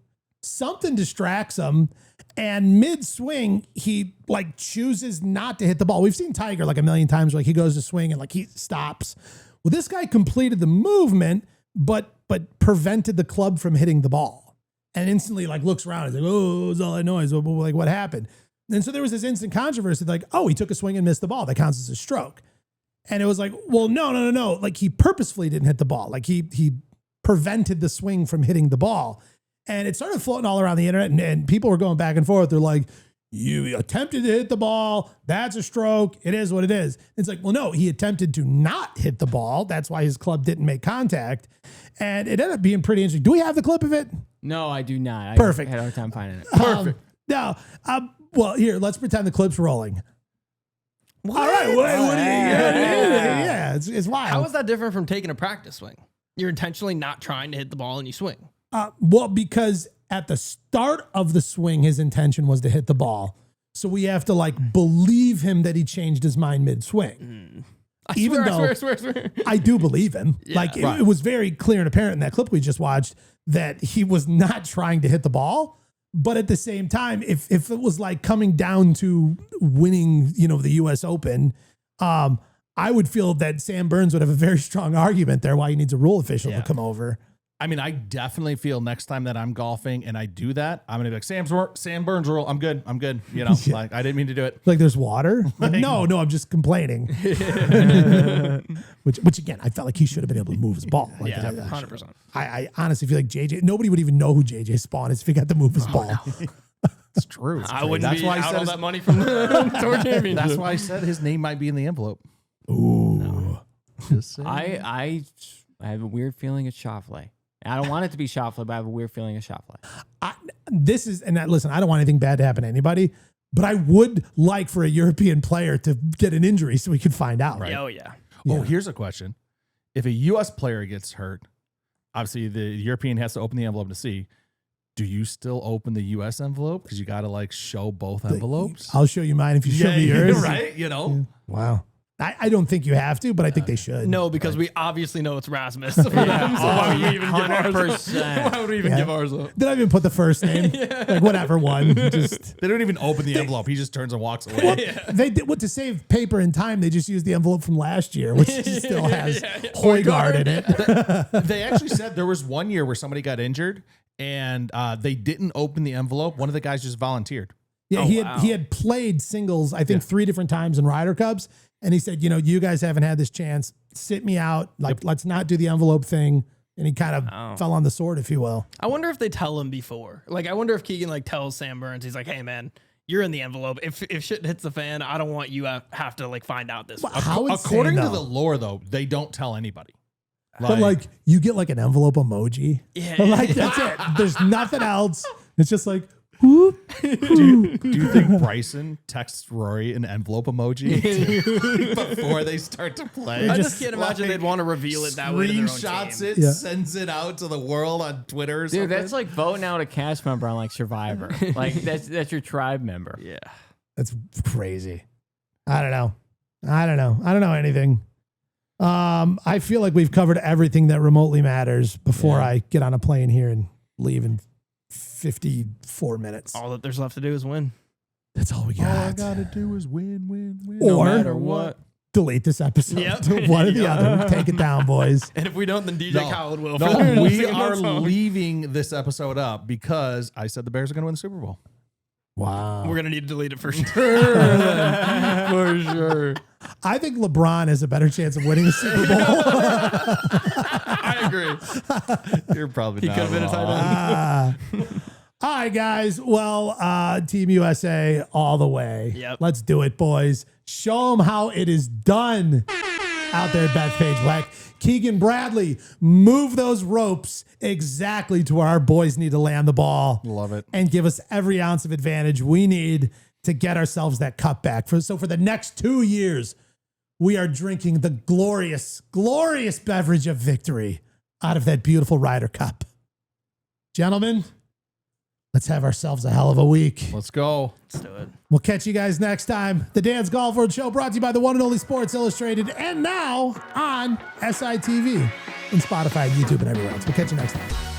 Something distracts him. And mid-swing, he like chooses not to hit the ball. We've seen Tiger like a million times, like he goes to swing and like he stops. Well, this guy completed the movement, but prevented the club from hitting the ball. And instantly like looks around and is like, oh, it was all that noise. Like what happened? And so there was this instant controversy, like, oh, he took a swing and missed the ball. That counts as a stroke. And it was like, well, no. Like he purposefully didn't hit the ball. Like he prevented the swing from hitting the ball. And it started floating all around the internet and people were going back and forth. They're like, you attempted to hit the ball. That's a stroke. It is what it is. It's like, well, no, he attempted to not hit the ball. That's why his club didn't make contact. And it ended up being pretty interesting. Do we have the clip of it? No, I do not. Perfect. I had a hard time finding it. Perfect. Well, here, let's pretend the clip's rolling. What? All right. What do you yeah, it's wild. How is that different from taking a practice swing? You're intentionally not trying to hit the ball and you swing. Well, because at the start of the swing, his intention was to hit the ball. So we have to like believe him that he changed his mind mid-swing. I swear. I do believe him. Yeah. It was very clear and apparent in that clip we just watched that he was not trying to hit the ball. But at the same time, if it was like coming down to winning, the US Open, I would feel that Sam Burns would have a very strong argument there why he needs a rule official to come over. I mean, I definitely feel next time that I'm golfing and I do that, I'm gonna be like, Sam Burns rule. I'm good. Like I didn't mean to do it. Like there's water. Like, no, I'm just complaining. which again, I felt like he should have been able to move his ball. Like, 100%. I honestly feel like JJ. Nobody would even know who JJ Spawn is if he got to move his ball. It's true. I wouldn't That's be why I out said all his- that money from the tour championship. That's why I said his name might be in the envelope. Ooh. Just saying. I have a weird feeling it's Scheffler. I don't want it to be Scheffler, but I have a weird feeling it's Scheffler. Listen, I don't want anything bad to happen to anybody, but I would like for a European player to get an injury so we could find out. Right. Oh, yeah. Oh, here's a question. If a U.S. player gets hurt, obviously the European has to open the envelope to see. Do you still open the U.S. envelope? Because you got to like show both envelopes. I'll show you mine if you show me yours. Right? You know? Wow. I don't think you have to, but I think they should. No, because we obviously know it's Rasmus for them. So why would we even give ours up? 100%. Why would we even give ours up? Did I even put the first name? Like whatever one. Just They don't even open the envelope. He just turns and walks away. they did what to save paper and time. They just used the envelope from last year, which still has Højgaard in it. They actually said there was one year where somebody got injured and they didn't open the envelope. One of the guys just volunteered. Yeah, he had played singles, I think 3 different times in Ryder Cups. And he said, you guys haven't had this chance. Sit me out. Like, let's not do the envelope thing. And he kind of fell on the sword, if you will. I wonder if they tell him before. Like, I wonder if Keegan like tells Sam Burns, he's like, "Hey, man, you're in the envelope. If shit hits the fan, I don't want you have to like find out this." Well, how According insane, to the though. lore, though, they don't tell anybody. But like, you get like an envelope emoji. Yeah. Like, that's it. There's nothing else. It's just like, whoop. Do you think Bryson texts Rory an envelope emoji before they start to play? I just can't imagine they'd want to reveal it that way. To their own Screenshots team. it, Yeah. sends it out to the world on Twitter or something. Dude, that's like voting out a cast member on like Survivor. Like that's your tribe member. Yeah. That's crazy. I don't know. I don't know anything. I feel like we've covered everything that remotely matters before I get on a plane here and leave in 54 minutes. All that there's left to do is win. That's all we got. all I gotta do is win, win, win. Or No matter what. delete this episode. Yep. One or the other. Take it down, boys. And if we don't, then DJ Khaled will. No, we are leaving this episode up because I said the Bears are going to win the Super Bowl. Wow. We're gonna need to delete it for sure. For sure. I think LeBron has a better chance of winning the Super Bowl. I agree. You're probably not could have been a tight end. All right, guys. Well, Team USA all the way. Yep. Let's do it, boys. Show them how it is done out there at Bethpage Black. Keegan Bradley, move those ropes exactly to where our boys need to land the ball. Love it. And give us every ounce of advantage we need to get ourselves that cup back. So for the next 2 years, we are drinking the glorious, glorious beverage of victory out of that beautiful Ryder Cup. Gentlemen, let's have ourselves a hell of a week. Let's go. Let's do it. We'll catch you guys next time. The Dan's Golf World Show brought to you by the one and only Sports Illustrated and now on SITV and Spotify, YouTube, and everywhere else. We'll catch you next time.